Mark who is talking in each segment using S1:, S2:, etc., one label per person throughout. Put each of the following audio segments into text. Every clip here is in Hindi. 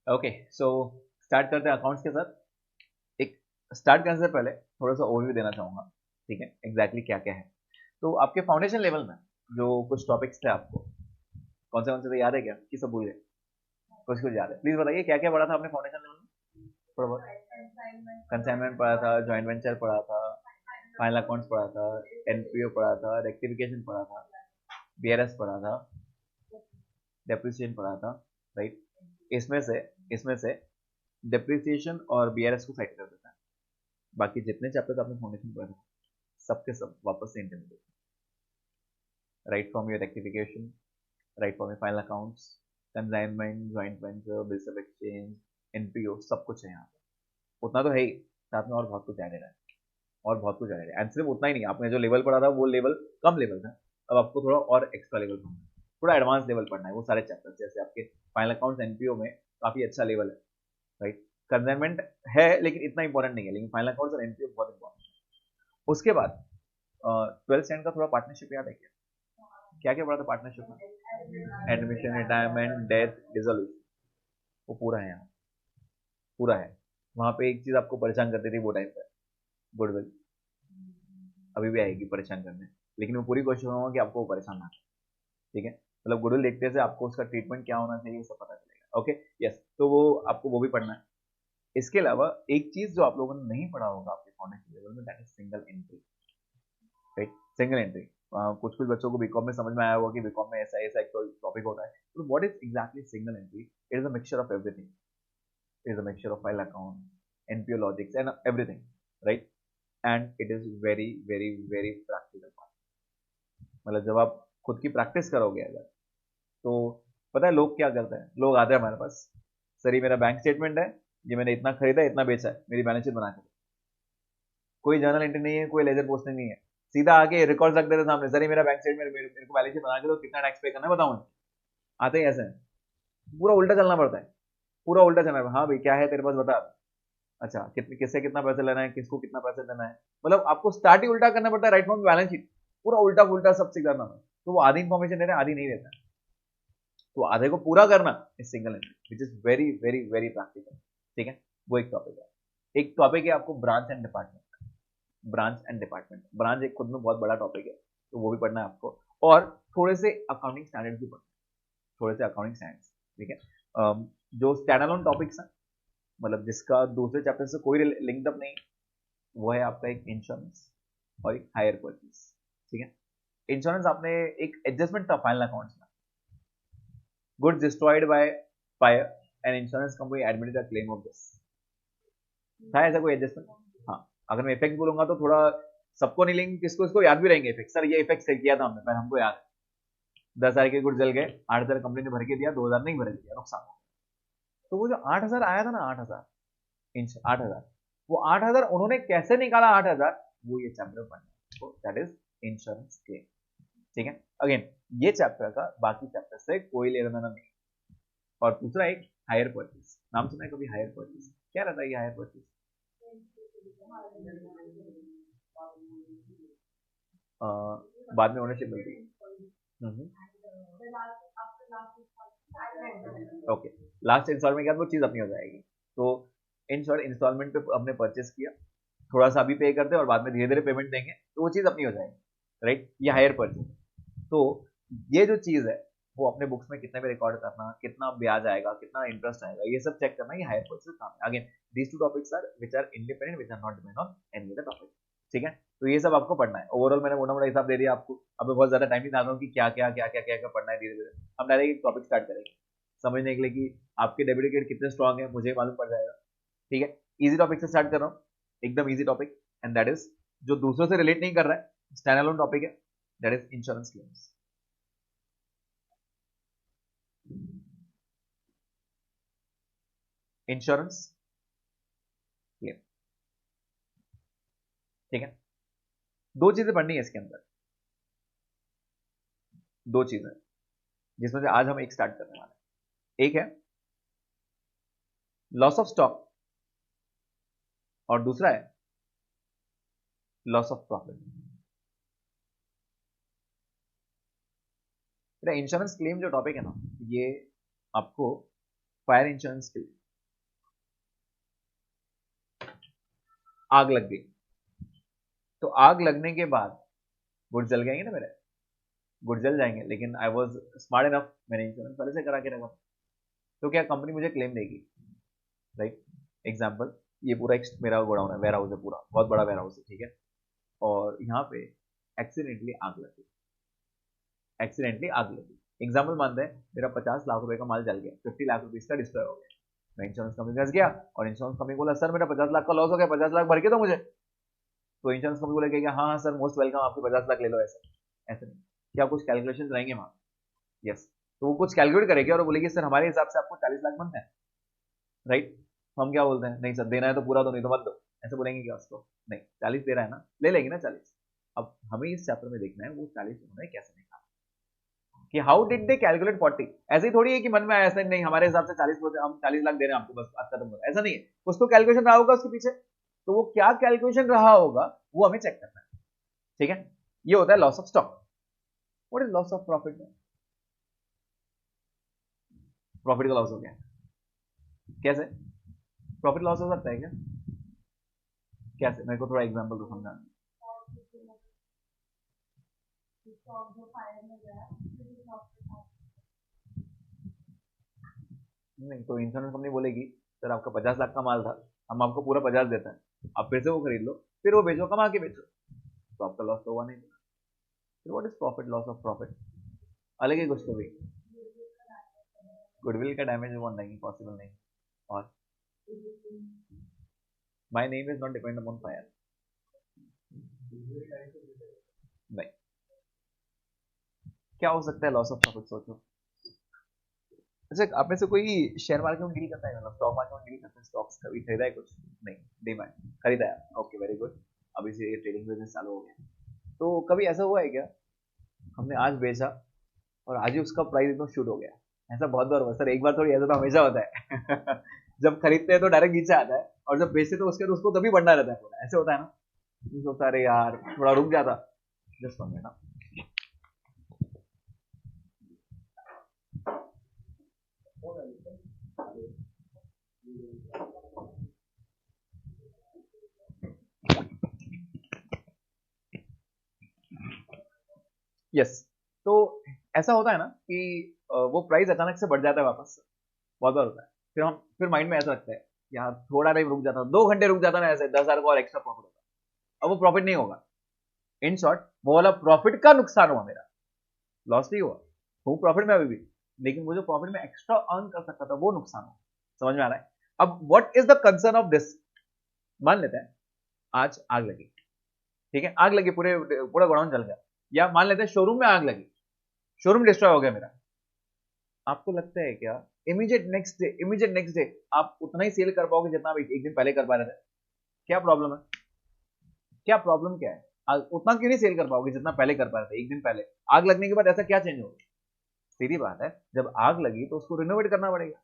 S1: ओके, सो स्टार्ट करते हैं अकाउंट्स के साथ। एक स्टार्ट करने से पहले थोड़ा सा ओवरव्यू देना चाहूंगा, ठीक है, एग्जैक्टली क्या क्या है। तो आपके फाउंडेशन लेवल में जो कुछ टॉपिक्स थे आपको, कौन से थे याद है क्या, कि सब भूल गए? कुछ कुछ याद है, प्लीज बताइए क्या क्या पढ़ा था आपने फाउंडेशन लेवल में। थोड़ा बहुत कंसाइनमेंट पढ़ा था, जॉइंट वेंचर पढ़ा था, फाइनल अकाउंट्स पढ़ा था, एनपीओ पढ़ा था, रेक्टिफिकेशन पढ़ा था, बीआरएस पढ़ा था, डेप्रिसिएशन पढ़ा था, राइट। इसमें से डेप्रिसिएशन और बीआरएस को साइड कर देता है। बाकी जितने चैप्टर्स आपने फाउंडेशन पढ़े सबके सब वापस से intermediate, right from your rectification, right from your final accounts, consignment, joint venture, bills of exchange, NPO, सब कुछ है यहाँ पे। उतना तो है ही, साथ में और बहुत कुछ ऐड है, और बहुत कुछ ऐड है। एंड सिर्फ उतना ही नहीं, आपने जो लेवल पढ़ा था वो लेवल कम लेवल था, अब आपको थोड़ा और एक्स्ट्रा लेवल पढ़ना है, थोड़ा एडवांस लेवल पढ़ना है वो सारे चैप्टर्स। जैसे आपके फाइनल अकाउंट्स एनपीओ में काफी अच्छा लेवल है, राइट। कंसाइनमेंट है लेकिन इतना इंपॉर्टेंट नहीं है, लेकिन फाइनल अकाउंट्स और एनपीओ बहुत इंपॉर्टेंट है। उसके बाद 12th स्टैंड का थोड़ा पार्टनरशिप याद है क्या? क्या क्या पढ़ा था पार्टनरशिप में? एडमिशन, रिटायरमेंट, डेथ, डिसोल्यूशन, वो पूरा है यहाँ, पूरा है। वहां पे एक चीज आपको परेशान करती थी वो टाइम पे, गुडविल, अभी भी आएगी परेशान करने, लेकिन मैं पूरी कोशिश करूंगा कि आपको वो परेशान ना करे, ठीक है। मतलब गुडविल देखते से आपको उसका ट्रीटमेंट क्या होना चाहिए सब पता चलेगा, ओके। यस, तो वो आपको वो भी पढ़ना है। इसके अलावा एक चीज जो आप लोगों ने नहीं पढ़ा होगा आपके फाउंडेशन लेवल में, that is single entry, right. Single entry कुछ कुछ बच्चों को बीकॉम में समझ में आया होगा कि बीकॉम में ऐसा ऐसा एक टॉपिक होता है। तो what is exactly single entry? It is a mixture of everything, it is a mixture of file account, NPO logics and everything, right. And it is very very very practical part. मतलब जब आप खुद की प्रैक्टिस करोगे अगर, तो पता है लोग क्या करते हैं, लोग आते हैं हमारे पास, सर ये मेरा बैंक स्टेटमेंट है, ये मैंने इतना खरीदा इतना बेचा है, मेरी बैलेंस शीट बना के। कोई जर्नल एंट्री नहीं है, कोई लेजर पोस्टिंग नहीं है, सीधा आके रिकॉर्ड रख देते सामने, सर ये मेरा बैंक स्टेटमेंट, मेरे को बैलेंस शीट बना के दो, कितना टैक्स पे करना है बताओ। आते ही ऐसे हैं। पूरा उल्टा चलना पड़ता है, पूरा उल्टा चलना है। हाँ भाई क्या है तेरे पास बता, अच्छा कितने, किससे कितना पैसा लेना है, किसको कितना पैसा देना है, मतलब आपको स्टार्ट ही उल्टा करना पड़ता है, राइट फ्रॉम बैलेंस शीट, पूरा उल्टा उल्टा सब करना है। तो वो आधी इन्फॉर्मेशन दे रहे हैं, आधी नहीं देता है। तो आधे को पूरा करना इस single entry, which is very very very practical, ठीक है। वो एक टॉपिक है। एक टॉपिक है आपको branch and department, branch and department, branch एक खुद में बहुत बड़ा टॉपिक है, तो वो भी पढ़ना है आपको। और थोड़े से अकाउंटिंग स्टैंडर्ड्स भी पढ़ना है, थोड़े से अकाउंटिंग स्टैंडर्ड्स, ठीक है। जो स्टैंड अलोन टॉपिक्स हैं, मतलब जिसका दूसरे चैप्टर से कोई लिंक अप नहीं, वो है आपका एक इंश्योरेंस और एक हायर परचेज, ठीक है। इंश्योरेंस आपने एक एडजस्टमेंट था फाइनल अकाउंट्स में, goods destroyed by fire and insurance company admitted the claim of this, था ऐसा कोई एडजस्टमेंट? हाँ। अगर मैं इफेक्ट बोलूंगा तो थोड़ा सबको नहीं, लेंगे किसको इसको याद भी रहेंगे इफेक्ट, सर ये इफेक्ट सही किया था हमने, पर हमको याद है 10,000 के गुड जल गए, 8,000 कंपनी ने भर के दिया, 2,000 नहीं भर दिया, नुकसान हो। तो वो जो 8,000 आया था ना, 8,000 इंच, 8,000, वो 8,000 उन्होंने कैसे निकाला 8,000, वो ये चैप्टर पढ़ना, तो दैट इज इंश्योरेंस क्लेम, ठीक है। अगेन ये चैप्टर का बाकी चैप्टर से कोई लेना देना नहीं। और दूसरा एक हायर परचेज, नाम सुना है कभी हायर परचेज? क्या रहता है ये हायर परचेज? बाद में ओनरशिप मिलती है। ओके, लास्ट इंस्टॉलमेंट के बाद वो चीज अपनी हो जाएगी। तो इन शॉर्ट इंस्टॉलमेंट पे हमने परचेस किया, थोड़ा सा अभी पे करते हैं और बाद में धीरे धीरे पेमेंट देंगे, तो वो चीज अपनी हो जाएगी, राइट। ये हायर परचेस। तो ये जो चीज है वो अपने बुक्स में कितने पे रिकॉर्ड करना, कितना ब्याज आएगा, कितना इंटरेस्ट आएगा, ये सब चेक करना, ये हायर परचेस काम है। Again these two topics are which are independent, which are not depend on any other topic, ठीक है। तो ये सब आपको पढ़ना है। ओवरऑल मैंने मोटा मोटा हिसाब दे दिया आपको, अब मैं बहुत ज्यादा टाइम नहीं डाल रहा हूँ कि क्या क्या क्या क्या क्या क्या पढ़ना है, धीरे धीरे हम डायरेक्ट एक टॉपिक स्टार्ट करेंगे समझने के लिए कि आपके डेबिट क्रेडिट कितने स्ट्रॉन्ग है, मुझे मालूम पड़ जाएगा, ठीक है। इजी टॉपिक से स्टार्ट कर रहा हूँ, एकदम easy topic, and that is जो दूसरों से रिलेट नहीं कर रहा है, स्टैंड अलोन टॉपिक है, that is insurance claims. Insurance claim, ठीक है। दो चीजें पढ़नी है इसके अंदर, दो चीजें जिसमें से आज हम एक स्टार्ट करने वाले हैं। एक है लॉस ऑफ स्टॉक और दूसरा है loss of profit. Insurance claim जो टॉपिक है ना, ये आपको फायर इंश्योरेंस के लिए आग लग गई, तो आग लगने के बाद गुड जल गएंगे ना मेरे, गुड जल जाएंगे, लेकिन आई वॉज स्मार्ट इनफ, मैंने इंश्योरेंस पहले से करा के रखा, तो क्या कंपनी मुझे क्लेम देगी, राइट। एग्जाम्पल, ये पूरा एक मेरा गोडाउन है, वेयर हाउस है, पूरा बहुत बड़ा वेयर हाउस है, ठीक है, और यहाँ पे एक्सीडेंटली आग लगी, एक्सीडेंटली आग लगी। एग्जाम्पल मानते हैं मेरा 50 लाख रुपए का माल जल गया, 50 लाख रुपीज का डिस्ट्रॉय हो गया, मैं इंश्योरेंस कंपनी के पास गया और इंश्योरेंस कंपनी बोला सर मेरा 50 लाख का लॉस हो गया, 50 लाख भर के दो मुझे, तो इंश्योरेंस कंपनी बोलेगा हाँ हाँ सर मोस्ट वेलकम, आपके 50 लाख ले लो, ऐसे ऐसे नहीं, क्या कुछ कैलकुलेशन रहेंगे वहां, यस, तो वो कुछ कैलकुलेट करेगी और बोलेगी सर हमारे हिसाब से आपको 40 लाख बनते हैं, राइट। हम क्या बोलते हैं, नहीं सर देना है तो पूरा दो, नहीं तो मत दो, ऐसे बोलेंगे क्या उसको, नहीं 40 दे रहा है ना, ले लेंगे ना 40। अब हमें इस चैप्टर में देखना है वो 40 उन्होंने कैसे निकाला, कि हाउ डिड दे कैलकुलेट 40, ऐसे ही थोड़ी है कि मन में आया, ऐसा नहीं हमारे हिसाब से 40, हम 40 लाख दे रहे हैं आपको, बस बात खत्म हो रहा है, ऐसा नहीं है, कुछ तो कैलकुलेशन रहा होगा उसके पीछे, तो वो क्या कैलकुलेशन रहा होगा वो हमें चेक करना है, ठीक है। ये होता है loss of stock. What is loss of profit? Profit का लॉस हो गया, कैसे प्रॉफिट लॉस हो सकता है क्या, कैसे, मेरे को थोड़ा एग्जांपल तो समझाना। नहीं तो इंश्योरेंस कंपनी बोलेगी सर आपका 50 लाख का माल था, हम आपको पूरा 50 देता है, आप फिर से वो खरीद लो, फिर वो बेचो, कमा के बेचो, तो आपका लॉस तो हुआ नहीं। फिर what is profit, loss of profit अलग ही कुछ, तो भी गुडविल का डैमेज हुआ नहीं, पॉसिबल नहीं, और my name is not depend upon fire, नहीं, क्या हो सकता है लॉस ऑफ प्रॉफिट, सोचो। अच्छा आप में से कोई शेयर मार्केट में डील करता है, मतलब स्टॉक मार्केट में डील करता है, स्टॉक्स कभी खरीदा है कुछ, नहीं, डीमैट खरीदा है, ओके वेरी गुड, अभी से ये ट्रेडिंग बिजनेस चालू हो गया, तो कभी ऐसा हुआ है क्या हमने आज बेचा और आज ही उसका प्राइस एकदम शूट हो गया, ऐसा बहुत बार हुआ सर, एक बार थोड़ी, ऐसा तो हमेशा होता है जब खरीदते हैं तो डायरेक्ट नीचे आता है, और जब बेचते तो उसके उसको तभी बढ़ना रहता है पूरा, ऐसे होता है ना, सोचता अरे यार थोड़ा रुक जाता, जस्ट वन मिनट। यस, तो ऐसा होता है ना कि वो प्राइस अचानक से बढ़ जाता है वापस, बहुत बार होता है, फिर माइंड में ऐसा लगता है यार थोड़ा टाइम रुक जाता, 2 घंटे रुक जाता ना, ऐसे 10,000 का और एक्स्ट्रा प्रॉफिट होता, अब वो प्रॉफिट नहीं होगा, इन शॉर्ट वो वाला प्रॉफिट का नुकसान हुआ, मेरा लॉस नहीं हुआ, हूँ प्रॉफिट में अभी भी, लेकिन वो जो प्रॉफिट में एक्स्ट्रा अर्न कर सकता था वो नुकसान हुआ, समझ में आ रहा है। अब what is the concern of this, मान लेते हैं आज आग लगी, ठीक है, आग लगी, पूरा गोडाउन जल गया, या मान लेते हैं शोरूम में आग लगी, शोरूम डिस्ट्रॉय हो गया मेरा, आपको लगता है क्या इमीडिएट नेक्स्ट डे आप उतना ही सेल कर पाओगे जितना आप एक दिन पहले कर पा रहे थे? क्या प्रॉब्लम है, क्या प्रॉब्लम क्या है, उतना क्यों नहीं सेल कर पाओगे जितना पहले कर पा रहे थे एक दिन पहले? आग लगने के बाद ऐसा क्या चेंज होगा? सीधी बात है, जब आग लगी तो उसको रिनोवेट करना पड़ेगा,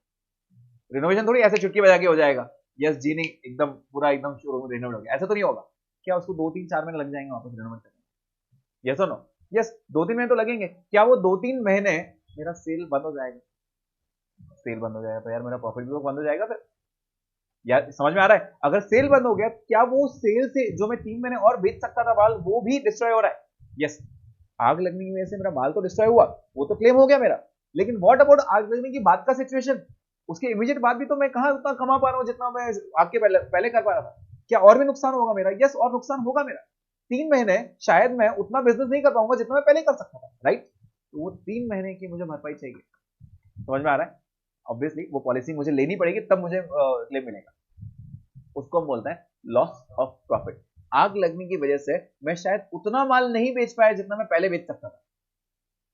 S1: रिनोवेशन थोड़ी ऐसे चुटकी बजा के हो जाएगा, यस जी नहीं एकदम पूरा एकदम शोरूम रिनोवेट हो गया, ऐसा तो नहीं होगा, क्या उसको 2-3-4 महीने लग जाएंगे वापस रिनोवेट करने? यस और नो? यस, 2-3 महीने तो लगेंगे, क्या वो 2-3 महीने मेरा सेल बंद हो जाएगा? सेल बंद हो जाएगा तो यार मेरा प्रॉफिट भी तो बंद हो जाएगा फिर, यार समझ में आ रहा है, अगर सेल बंद हो गया क्या वो सेल से जो मैं 3 महीने और बेच सकता था माल वो भी डिस्ट्रॉय हो रहा है? यस, आग लगने की वजह से मेरा माल तो डिस्ट्रॉय हुआ, वो तो क्लेम हो गया मेरा, लेकिन व्हाट अबाउट आग लगने की बाद का सिचुएशन, उसके इमीडिएट बाद भी तो मैं कहां उतना कमा पा रहा हूं जितना मैं आग के पहले कर पा रहा था, क्या और भी नुकसान होगा मेरा? यस, और नुकसान होगा मेरा, 3 महीने शायद मैं उतना बिजनेस नहीं कर पाऊंगा जितना मैं पहले कर सकता था, राइट, तो वो 3 महीने की मुझे भरपाई चाहिए, समझ में आ रहा है, ऑब्वियसली वो पॉलिसी मुझे लेनी पड़ेगी तब मुझे क्लेम मिलेगा, उसको हम बोलते हैं लॉस ऑफ प्रॉफिट, आग लगने की वजह से मैं शायद उतना माल नहीं बेच पाया जितना मैं पहले बेच सकता था,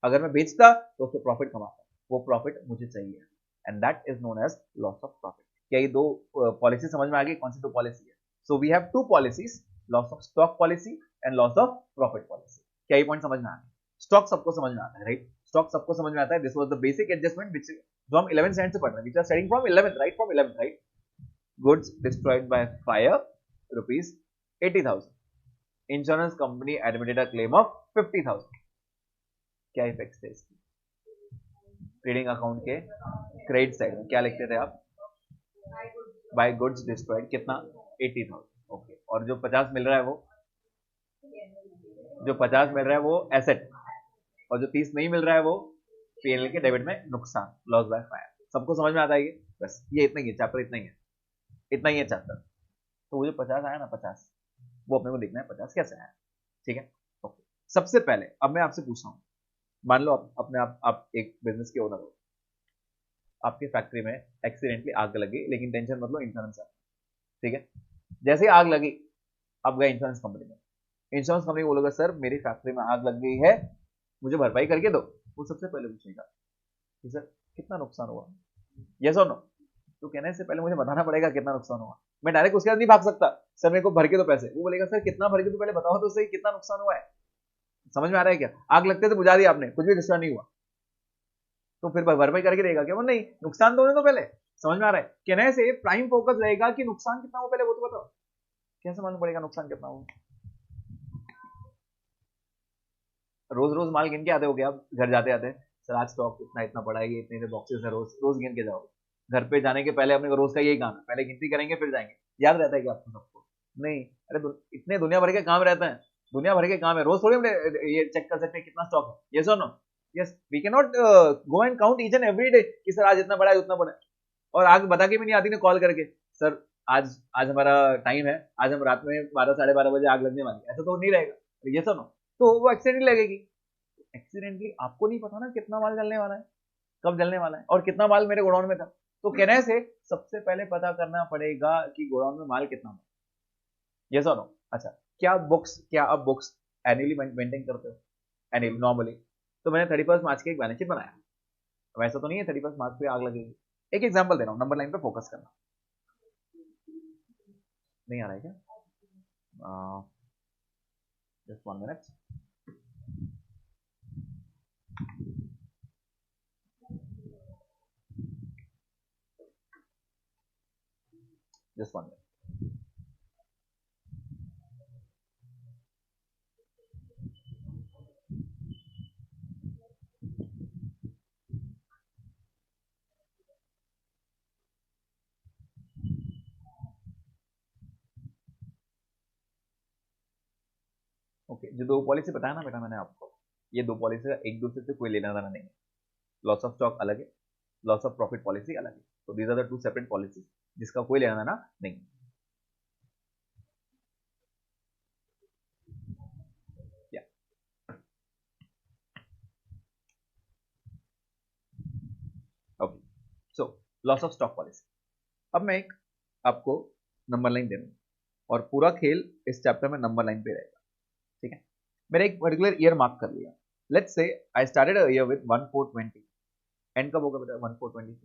S1: अगर मैं बेचता तो उससे प्रॉफिट कमाता, वो प्रॉफिट मुझे चाहिए, and that is known as loss of profit. क्या ये दो पॉलिसी समझ में आ गई, कौन सी दो पॉलिसी है? So we have 2 policies, loss of stock policy and loss of profit policy. क्या ये पॉइंट समझ में आ गया? स्टॉक सबको समझ में आता है, राइट, स्टॉक सबको समझ में आता है, this was the basic adjustment which जो हम 11th स्टैंडर्ड से पढ़ रहे हैं, which are starting from 11th, right, from 11th, right, goods destroyed by fire rupees 80,000, insurance company admitted a claim of 50,000, क्या इफेक्ट्स थे इसके? ट्रेडिंग अकाउंट के क्रेडिट साइड में क्या लिखते थे आप? बाय गुड्स डिस्ट्रॉयड कितना? 80,000। ओके, और जो 50 मिल रहा है वो, जो 50 मिल रहा है वो एसेट, और जो 30 नहीं मिल रहा है वो पीएनएल के डेबिट में नुकसान, लॉस बाय फायर। सबको समझ में आता है ये? बस ये इतना ही है, चैप्टर इतना ही है, इतना ही है चैप्टर। तो वो जो 50 आया ना, 50 वो अपने को देखना है 50 कैसे आया। ठीक है, ओके। सबसे पहले अब मैं आपसे पूछ रहा हूँ, मान लो अपने आप एक बिजनेस के ओनर हो, आपके फैक्ट्री में एक्सीडेंटली आग लगी, लेकिन टेंशन मतलब इंश्योरेंस है। ठीक है, जैसे ही आग लगी आप गए इंश्योरेंस कंपनी में, इंश्योरेंस कंपनी बोलोगे सर मेरी फैक्ट्री में आग लग गई है, मुझे भरपाई करके दो। वो सबसे पहले पूछेगा कि सर कितना नुकसान हुआ, यस और नो। तो कहने से पहले मुझे बताना पड़ेगा कितना नुकसान हुआ। मैं डायरेक्ट उसके बाद नहीं भाग सकता, सर मेरे को भर के दो पैसे। वो बोलेगा सर कितना भर के दो, पहले बताओ तो सही कितना नुकसान हुआ है। समझ में आ रहा है क्या? आग लगते थे बुझा दिया आपने, कुछ भी डिस्टर्ब नहीं हुआ, तो फिर भरपाई करके देगा क्या? वो नहीं, नुकसान तो होने दो पहले। समझ में आ रहा है? कहने से प्राइम फोकस रहेगा कि नुकसान कितना हो पहले वो तो बताओ। कैसे मालूम पड़ेगा नुकसान कितना हो? रोज रोज माल गिन के आते हो क्या आप घर जाते आते? सर आज स्टॉक इतना इतना पड़ा है, ये इतने इतने बॉक्सेस है, रोज रोज गिन के जाओ। घर पे जाने के पहले अपने को रोज का यही काम है, पहले गिनती करेंगे फिर जाएंगे। याद रहता है क्या आपको सबको? नहीं। अरे इतने दुनिया भर के काम रहते हैं, दुनिया भर के काम है, रोज थोड़ी हम ये चेक कर सकते हैं कितना स्टॉक है। यस और no? Yes, we can not go and count each and every day कि सर आज इतना बड़ा है उतना बड़ा है, और आगे बता के भी नहीं आती ना कॉल करके, सर आज आज हमारा टाइम है, आज हम रात में 12 साढ़े 12 बजे आग लगने वाली है। ऐसा तो नहीं रहेगा। यस और नो? तो वो एक्सीडेंटली लगेगी। एक्सीडेंटली आपको नहीं पता ना कितना माल जलने वाला है, कब जलने वाला है, और कितना माल मेरे गोडाउन में था। तो कहने से सबसे पहले पता करना पड़ेगा कि गोडाउन में माल कितना है। यस और नो? अच्छा, क्या आप बुक्स एनुअली मेंटेन करते हो? Annually normally. तो मैंने 31 मार्च के एक बैलेंस शीट बनाया, वैसा तो नहीं है 31 मार्च पे आग लगेगी। एक एग्जांपल दे रहा हूं, नंबर लाइन पे फोकस करना। नहीं आ रहा है क्या? Just 1 minute. Just 1 minute. Okay, जो दो पॉलिसी बताया ना बेटा मैंने आपको, ये दो पॉलिसी का एक दूसरे से कोई लेना देना नहीं है। लॉस ऑफ स्टॉक अलग है, लॉस ऑफ प्रॉफिट पॉलिसी अलग है। तो these are the two separate policy जिसका कोई लेना देना नहीं। Okay, so loss of stock policy. अब मैं एक आपको नंबर लाइन दे रहा हूं, और पूरा खेल इस चैप्टर में नंबर लाइन पे रहेगा। ठीक है, मैंने एक पर्टिकुलर ईयर मार्क कर लिया। Let's say I started a year with 1420। And कब होगा बेटा 1420?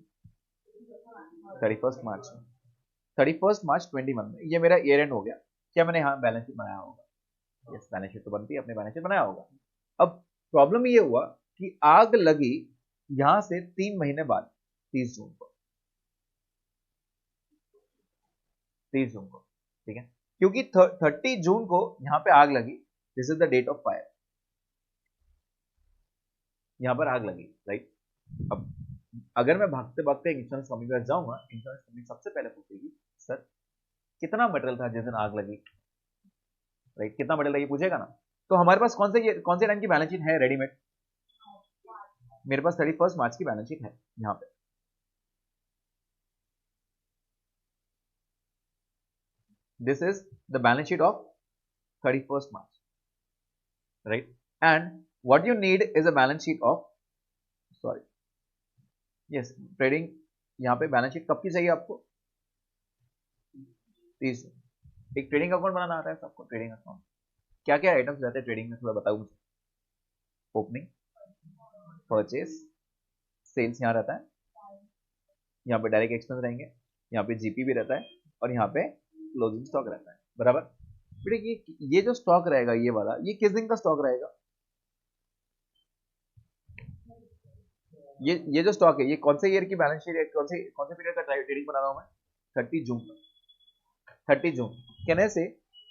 S1: 31 मार्च में। 31 मार्च 21 में ये मेरा ईयर एंड हो गया। क्या मैंने यहाँ बैलेंस शीट बनाया होगा? यस, बैलेंस शीट तो बनती है, अपने बैलेंस शीट बनाया होगा। अब प्रॉब्लम ये हुआ कि आग लगी यहां से 3 महीने बाद, 30 जून को। 30 जून को, ठीक है, क्योंकि 30 जून को यहां पे आग लगी। This is the date of fire, यहां पर आग लगी, राइट। अब अगर मैं भागते भागते इंश्योरेंस कंपनी के पास जाऊंगा, इंश्योरेंस कंपनी सबसे पहले पूछेगी सर कितना मटेरियल था जिस दिन आग लगी, राइट, कितना मटेरियल था ये पूछेगा ना। तो हमारे पास कौन से टाइम की बैलेंस शीट है रेडीमेड? मेरे पास 31 मार्च की बैलेंस शीट है यहाँ पे। This is the balance sheet of 31 March, right. And what you need is a balance sheet of, sorry, yes, trading. यहाँ पे बैलेंस शीट कब की चाहिए आपको? 30। एक ट्रेडिंग अकाउंट बनाना आता है सबको? ट्रेडिंग अकाउंट क्या क्या आइटम्स रहते हैं ट्रेडिंग में, थोड़ा बताओ मुझे। ओपनिंग, परचेस, सेल्स यहाँ रहता है, यहाँ पे डायरेक्ट एक्सपेंस रहेंगे, यहाँ पे जीपी भी रहता है, और यहाँ पे क्लोजिंग स्टॉक रहता है, बराबर। बेटे ये जो स्टॉक रहेगा ये वाला, ये किस दिन का स्टॉक रहेगा? ये जो स्टॉक है ये कौन से ईयर की बैलेंस शीट है, कौन से पीरियड का ट्रेडिंग बना रहा हूं मैं? 30 जून का। 30 जून कहने से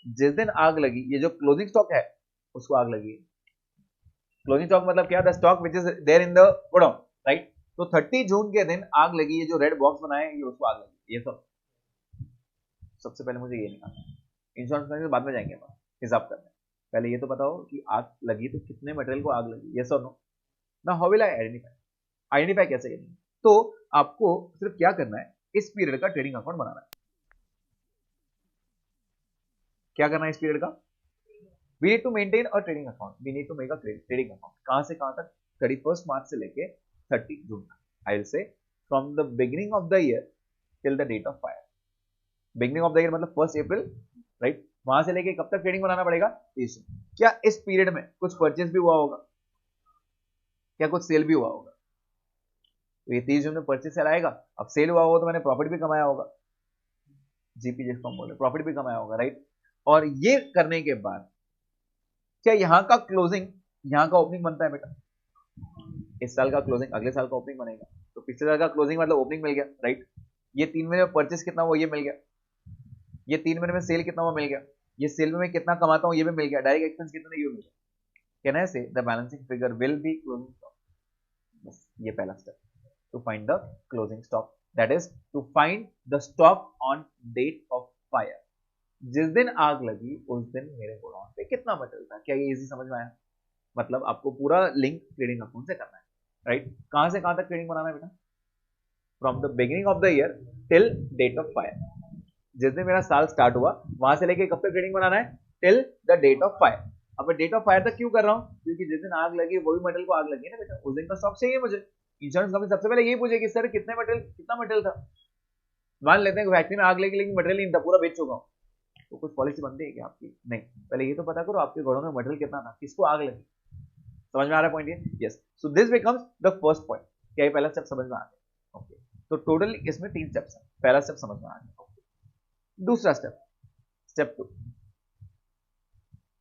S1: जिस दिन आग लगी, ये जो क्लोजिंग स्टॉक है उसको आग लगी। क्लोजिंग स्टॉक मतलब क्या? The stock which is there in the godown, right. तो 30 जून के दिन आग लगी, ये जो रेड बॉक्स बनाए ये उसको आग लगी, ये सब सबसे पहले मुझे ये निकालना है। इंश्योरेंस कंपनी बाद में जाएंगे हम हिसाब करने, पहले ये तो बताओ कि आग लगी तो कितने मटेरियल को आग लगी, यस और नो। ना हाउ विल आई आइडेंटिफाई कैसे करेंगे? तो आपको सिर्फ क्या करना है, इस पीरियड का ट्रेडिंग अकाउंट बनाना है। क्या करना है इस पीरियड का? We need to maintain a trading account, we need to make a trading account. कहां से कहां तक? 31 मार्च से लेके 30 जून तक। I will say from the beginning of the year till the date of fire. Beginning of the year मतलब 1 अप्रैल, राइट? वहां से लेके कब तक ट्रेडिंग बनाना पड़ेगा? 30। क्या इस पीरियड में कुछ परचेज भी हुआ होगा? क्या कुछ सेल भी हुआ होगा? तो ये 30 जून में परचेज सेल आएगा, अब सेल हुआ होगा तो मैंने प्रॉफिट भी कमाया होगा, जीपी जिसको हम बोल रहे हैं, प्रॉफिट भी कमाया होगा, राइट? और ये करने के बाद क्या यहां का क्लोजिंग, यहां का ओपनिंग बनता है बेटा? इस साल का क्लोजिंग अगले साल का ओपनिंग बनेगा, तो पिछले साल का क्लोजिंग मतलब ओपनिंग मिल गया, राइट? ये 3 महीने में परचेज कितना हुआ ये मिल गया, ये 3 महीने में सेल कितना हुआ मिल गया, ये सेल में मैं कितना कमाता हूं ये भी मिल गया, डायरेक्ट एक्सपेंस कितना ये मिल गया। Can I say the balancing figure will be closing stock? बस ये पहला step, to find the closing stock, that is to find the stock on date of fire. जिस दिन आग लगी उस दिन मेरे गोडाउन पे कितना मटेरियल था। क्या ये इजी समझ में आया? मतलब आपको पूरा लिंक ट्रेडिंग अकाउंट से करना है, राइट? कहां से कहां तक ट्रेडिंग बनाना है बेटा? From the beginning of the year till date of fire. जिस दिन मेरा साल स्टार्ट हुआ वहां से लेके कब तक ट्रेडिंग बनाना है? Till the date of fire. अब मैं डेट ऑफ फायर तक क्यों कर रहा हूं? क्योंकि जिस दिन आग लगी वही मटेरियल को आग लगी है ना बेटा, उस दिन का स्टॉक चाहिए मुझे। इंश्योरेंस कंपनी सबसे पहले यही पूछेगी सर कितने मटेरियल, कितना मटेरियल था। मान लेते हैं फैक्ट्री में आग लगी लेकिन मटेरियल नहीं था, पूरा बेच चुका हूं, तो कुछ पॉलिसी बनती है क्या आपकी? नहीं। पहले ये तो पता करो आपके घोड़ों में मटेरियल कितना था, किसको आग लगी। समझ में आ रहा है पॉइंट ये? Yes. So this becomes the first point. क्या ये पहला स्टेप समझ में आ गया? ओके। तो टोटल इसमें 3 स्टेप्स हैं, पहला स्टेप समझ में आ गया। दूसरा स्टेप, स्टेप 2,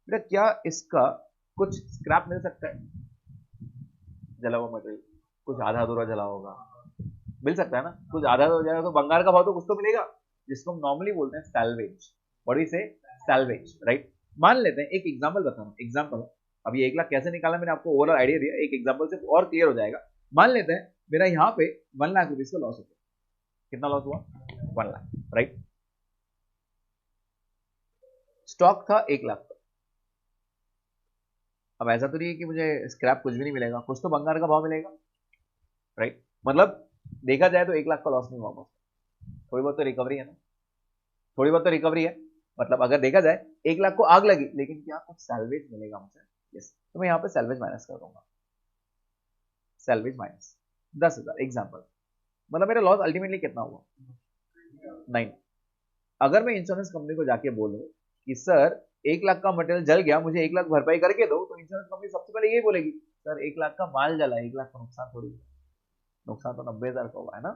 S1: बेटा क्या इसका कुछ स्क्रैप मिल सकता है? जला हुआ मटेरियल कुछ आधा अधूरा जला होगा, मिल सकता है ना? कुछ आधा हो जाएगा तो बंगार का भाव तो कुछ तो मिलेगा, जिसको हम नॉर्मली बोलते हैं सैल्वेज। व्हाट इज से सैल्वेज, राइट? मान लेते हैं, एक एग्जांपल बता रहा हूं, एग्जांपल। अब ये 1 लाख कैसे निकाला मैंने आपको ओवरऑल आइडिया दिया, एक एग्जांपल से और क्लियर हो जाएगा। मान लेते हैं मेरा यहाँ पे 1 लाख रुपीज का लॉस हो गया। कितना लॉस हुआ? 1 लाख, राइट? स्टॉक था 1 लाख का। अब ऐसा तो नहीं है कि मुझे स्क्रैप कुछ भी नहीं मिलेगा, कुछ तो बंगार का भाव मिलेगा, राइट? मतलब देखा जाए तो 1 लाख का लॉस नहीं हुआ, थोड़ी बहुत तो रिकवरी है ना, थोड़ी बहुत तो रिकवरी है। मतलब अगर देखा जाए 1 लाख को आग लगी लेकिन क्या कुछ सैल्वेज मिलेगा मुझे? यस। तो मैं यहाँ पे सैल्वेज माइनस कर दूंगा, सैल्वेज माइनस 10,000 एग्जाम्पल। मतलब मेरा लॉस अल्टीमेटली कितना हुआ? 9। अगर मैं इंश्योरेंस कंपनी को जाके बोलूं कि सर 1 लाख का मटेरियल जल गया, मुझे 1 लाख भरपाई करके दो, तो इंश्योरेंस कंपनी सबसे पहले यही बोलेगी सर 1 लाख का माल जला, 1 लाख का नुकसान थोड़ी, नुकसान तो 90,000 का हुआ है ना,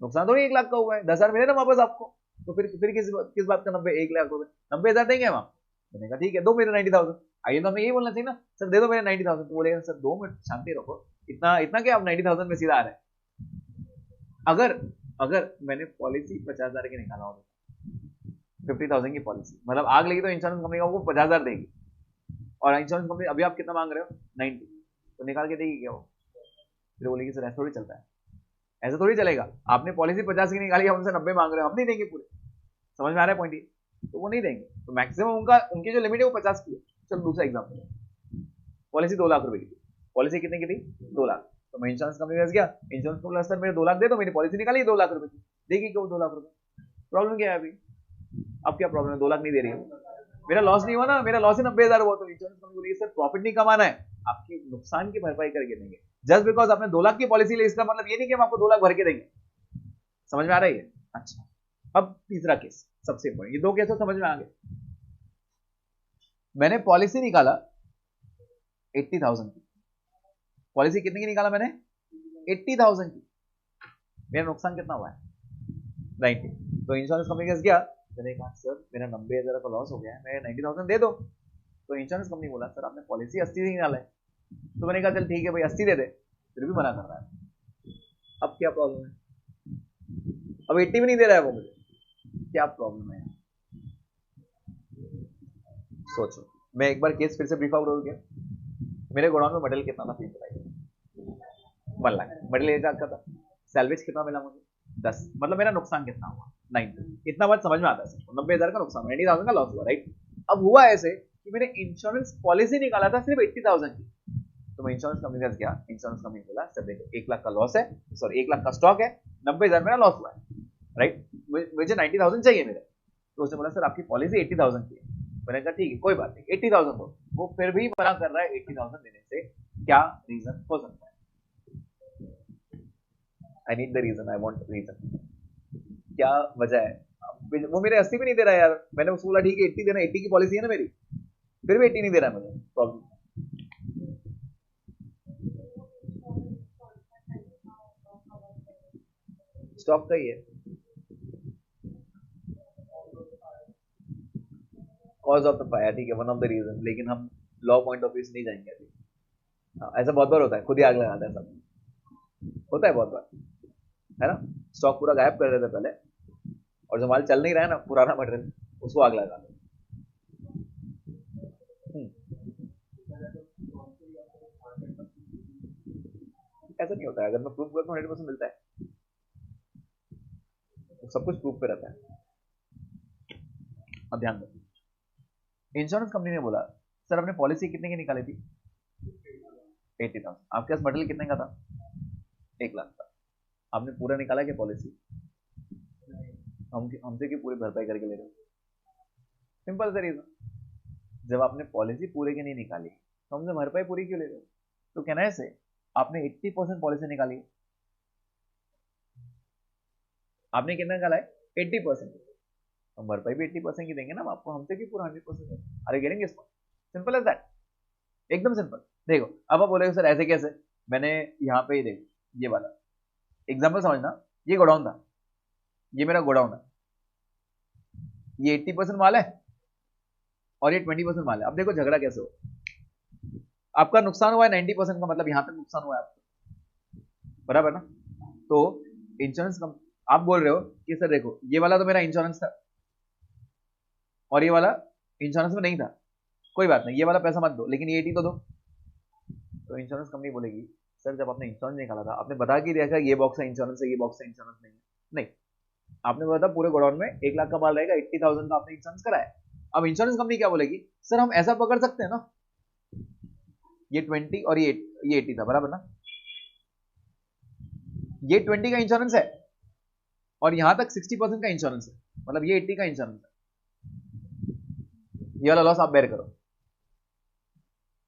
S1: नुकसान थोड़ी 1 लाख का हुआ है, 10,000 मिले ना वापस आपको। तो फिर किस बात का 1 लाख रुपए, 90,000 देंगे हम आप? मैंने कहा ठीक है दो मेरे 90,000। आइए तो हमें यही बोलना चाहिए ना, सर दे दो मेरे 90,000। तो बोलेगा सर 2 मिनट शांति रखो, इतना इतना क्या आप 90,000 में सीधा आ रहे हैं? अगर अगर मैंने पॉलिसी 50,000 की निकाला होगा, 50,000 की पॉलिसी, मतलब आग लगी तो इंश्योरेंस कंपनी आपको 50,000 देगी, और इंश्योरेंस कंपनी अभी आप कितना मांग रहे हो? 90, तो निकाल के देगी क्या वो? फिर बोलेगी सर ऐसा थोड़ी चलता है, ऐसा थोड़ी चलेगा, आपने पॉलिसी 50 की निकाली, हम उनसे 90 मांग रहे हो, हम नहीं देंगे पूरे। समझ में आ रहा है पॉइंट? ये तो वो नहीं देंगे, तो मैक्सिमम उनका, उनकी जो लिमिट है वो 50 की है। चलो दूसरा एग्जाम्पल, पॉलिसी 2 लाख रुपए की थी, पॉलिसी कितने की थी? 2 लाख। तो मैं इंश्योरेंस कंपनी में गया, इंश्योरेंस कंपनी सर मेरे 2 लाख दे दो, मेरी पॉलिसी निकाली 2 लाख रुपए की, देगी क्यों 2 लाख रुपए? प्रॉब्लम क्या है अभी? अब क्या प्रॉब्लम है? 2 लाख नहीं दे रही है, मेरा लॉस नहीं हुआ ना, मेरा लॉस ही 90,000 हुआ। तो इंश्योरेंस कंपनी बोलेगी सर प्रॉफिट नहीं कमाना है, आपकी नुकसान की भरपाई करके देंगे। जस्ट बिकॉज आपने 2 लाख की पॉलिसी ली, इसका मतलब ये नहीं कि हम आपको 2 लाख भर के देंगे। समझ में आ रही है? अच्छा, अब तीसरा केस सबसे इंपॉर्टेंट, ये 2 केस तो समझ में आ गए। मैंने पॉलिसी निकाला 80,000 की, पॉलिसी कितने की निकाला मैंने? 80,000 की। मेरा नुकसान कितना हुआ है? 90। तो इंश्योरेंस कंपनी के पास गया, मैंने कहा सर मेरा 90,000 का लॉस हो गया है, मेरे 90,000 दे दो। तो इंश्योरेंस कंपनी बोला सर आपने पॉलिसी 80 ही निकाला है। तो मैंने कहा चल ठीक है भाई 80 दे दे, फिर भी मना कर रहा है। अब क्या प्रॉब्लम है? अब 80 भी नहीं दे रहा है वो मुझे, क्या प्रॉब्लम है? सोचो, मैं एक बार केस फिर से ब्रीफ आउट हो गया। मेरे गोडाउन में मटेरियल कितना था प्लीज बताइए? 1 लाख। मिडिल एज का था, सैलवेज कितना मिला मुझे 10, मतलब मेरा नुकसान कितना हुआ 90। इतना बात समझ में आता है सबको, 90,000 का नुकसान, 90,000 का लॉस हुआ, राइट। अब हुआ ऐसे कि मैंने इंश्योरेंस पॉलिसी निकाला था सिर्फ 80,000 की, तो मैं इंश्योरेंस कंपनी से गया, इंश्योरेंस कंपनी बोला सर देखो 1 लाख का लॉस है, सॉरी 1 लाख का स्टॉक है, 90,000 मेरा लॉस हुआ है, राइट, मुझे 90,000 चाहिए मेरे। तो उसने बोला सर आपकी पॉलिसी 80,000 की है। मैंने कहा ठीक है कोई बात नहीं 80,000 दो, वो फिर भी मना कर रहा है 80,000 देने से, क्या रीजन हो सकता है? I need the reason, I want reason, क्या वजह है? वो मेरे 80 भी नहीं दे रहा है यार, मैंने उसको बोला ठीक है 80 देना, 80 की पॉलिसी है ना मेरी, फिर भी 80 नहीं दे रहा है मुझे, प्रॉब्लम स्टॉक का ही है, कॉज ऑफ द फायर, ठीक है, वन ऑफ द रीजन, लेकिन हम लॉ पॉइंट ऑफ व्यू से नहीं जाएंगे अभी। हाँ, ऐसा बहुत बार होता है, खुद ही आग लगाता है सब, होता है बहुत बार, है ना। स्टॉक पूरा गायब कर देते पहले, और जो माल चल नहीं रहा है ना, पुराना मटेरियल, उसको आग लगा दो। ऐसा नहीं होता है, अगर मैं प्रूफ करता हूँ 100% मिलता है, तो सब कुछ प्रूफ पे रहता है। अब ध्यान दो, इंश्योरेंस कंपनी ने बोला सर आपने पॉलिसी कितने की निकाली थी 80,000, आपके पास मटेरियल कितने का था 1 लाख का, आपने पूरा निकाला क्या पॉलिसी? हमसे क्यों पूरी भरपाई करके ले रहे हो? सिंपल सा रीजन, जब आपने पॉलिसी पूरे की नहीं निकाली तो हमसे भरपाई पूरी क्यों ले रहे हो? तो कहना है से आपने 80% पॉलिसी निकाली, आपने कितना निकाला है 80%, हम भरपाई भी 80% की देंगे ना आपको, हमसे क्यों पूरा 100%? अरे गेटिंग इसको, सिंपल एज दैट, एकदम सिंपल। देखो अब आप बोलेगे सर ऐसे कैसे, मैंने यहाँ पे ही देखो ये वाला एग्जाम्पल समझना, ये गोडाउन था, ये मेरा गोडाउन है, ये 80% माल है और ये 20% माल है। अब देखो झगड़ा कैसे हो, आपका नुकसान हुआ है 90% का, मतलब यहां तक नुकसान हुआ है आपका, बराबर ना। तो इंश्योरेंस आप बोल रहे हो कि सर देखो ये वाला तो मेरा इंश्योरेंस था और ये वाला इंश्योरेंस में नहीं था, कोई बात नहीं ये वाला पैसा मत दो, लेकिन ये 80 तो दो। तो इंश्योरेंस कंपनी बोलेगी सर जब आपने इंश्योरेंस निकाला था आपने बता के दिया था ये बॉक्स है इंश्योरेंस है, ये बॉक्स है इंश्योरेंस नहीं है, नहीं, आपने बोला था पूरे गोडाउन में 1 लाख का माल रहेगा, 80,000 का आपने इंश्योरेंस कराया। अब इंश्योरेंस कंपनी क्या बोलेगी, सर हम ऐसा पकड़ सकते हैं ना, ये 20 और ये 80 था, बराबर ना, ये 20 का इंश्योरेंस है और यहां तक 60% का इंश्योरेंस है, मतलब ये 80 का इंश्योरेंस है, ये वाला लॉस आप बेयर करो।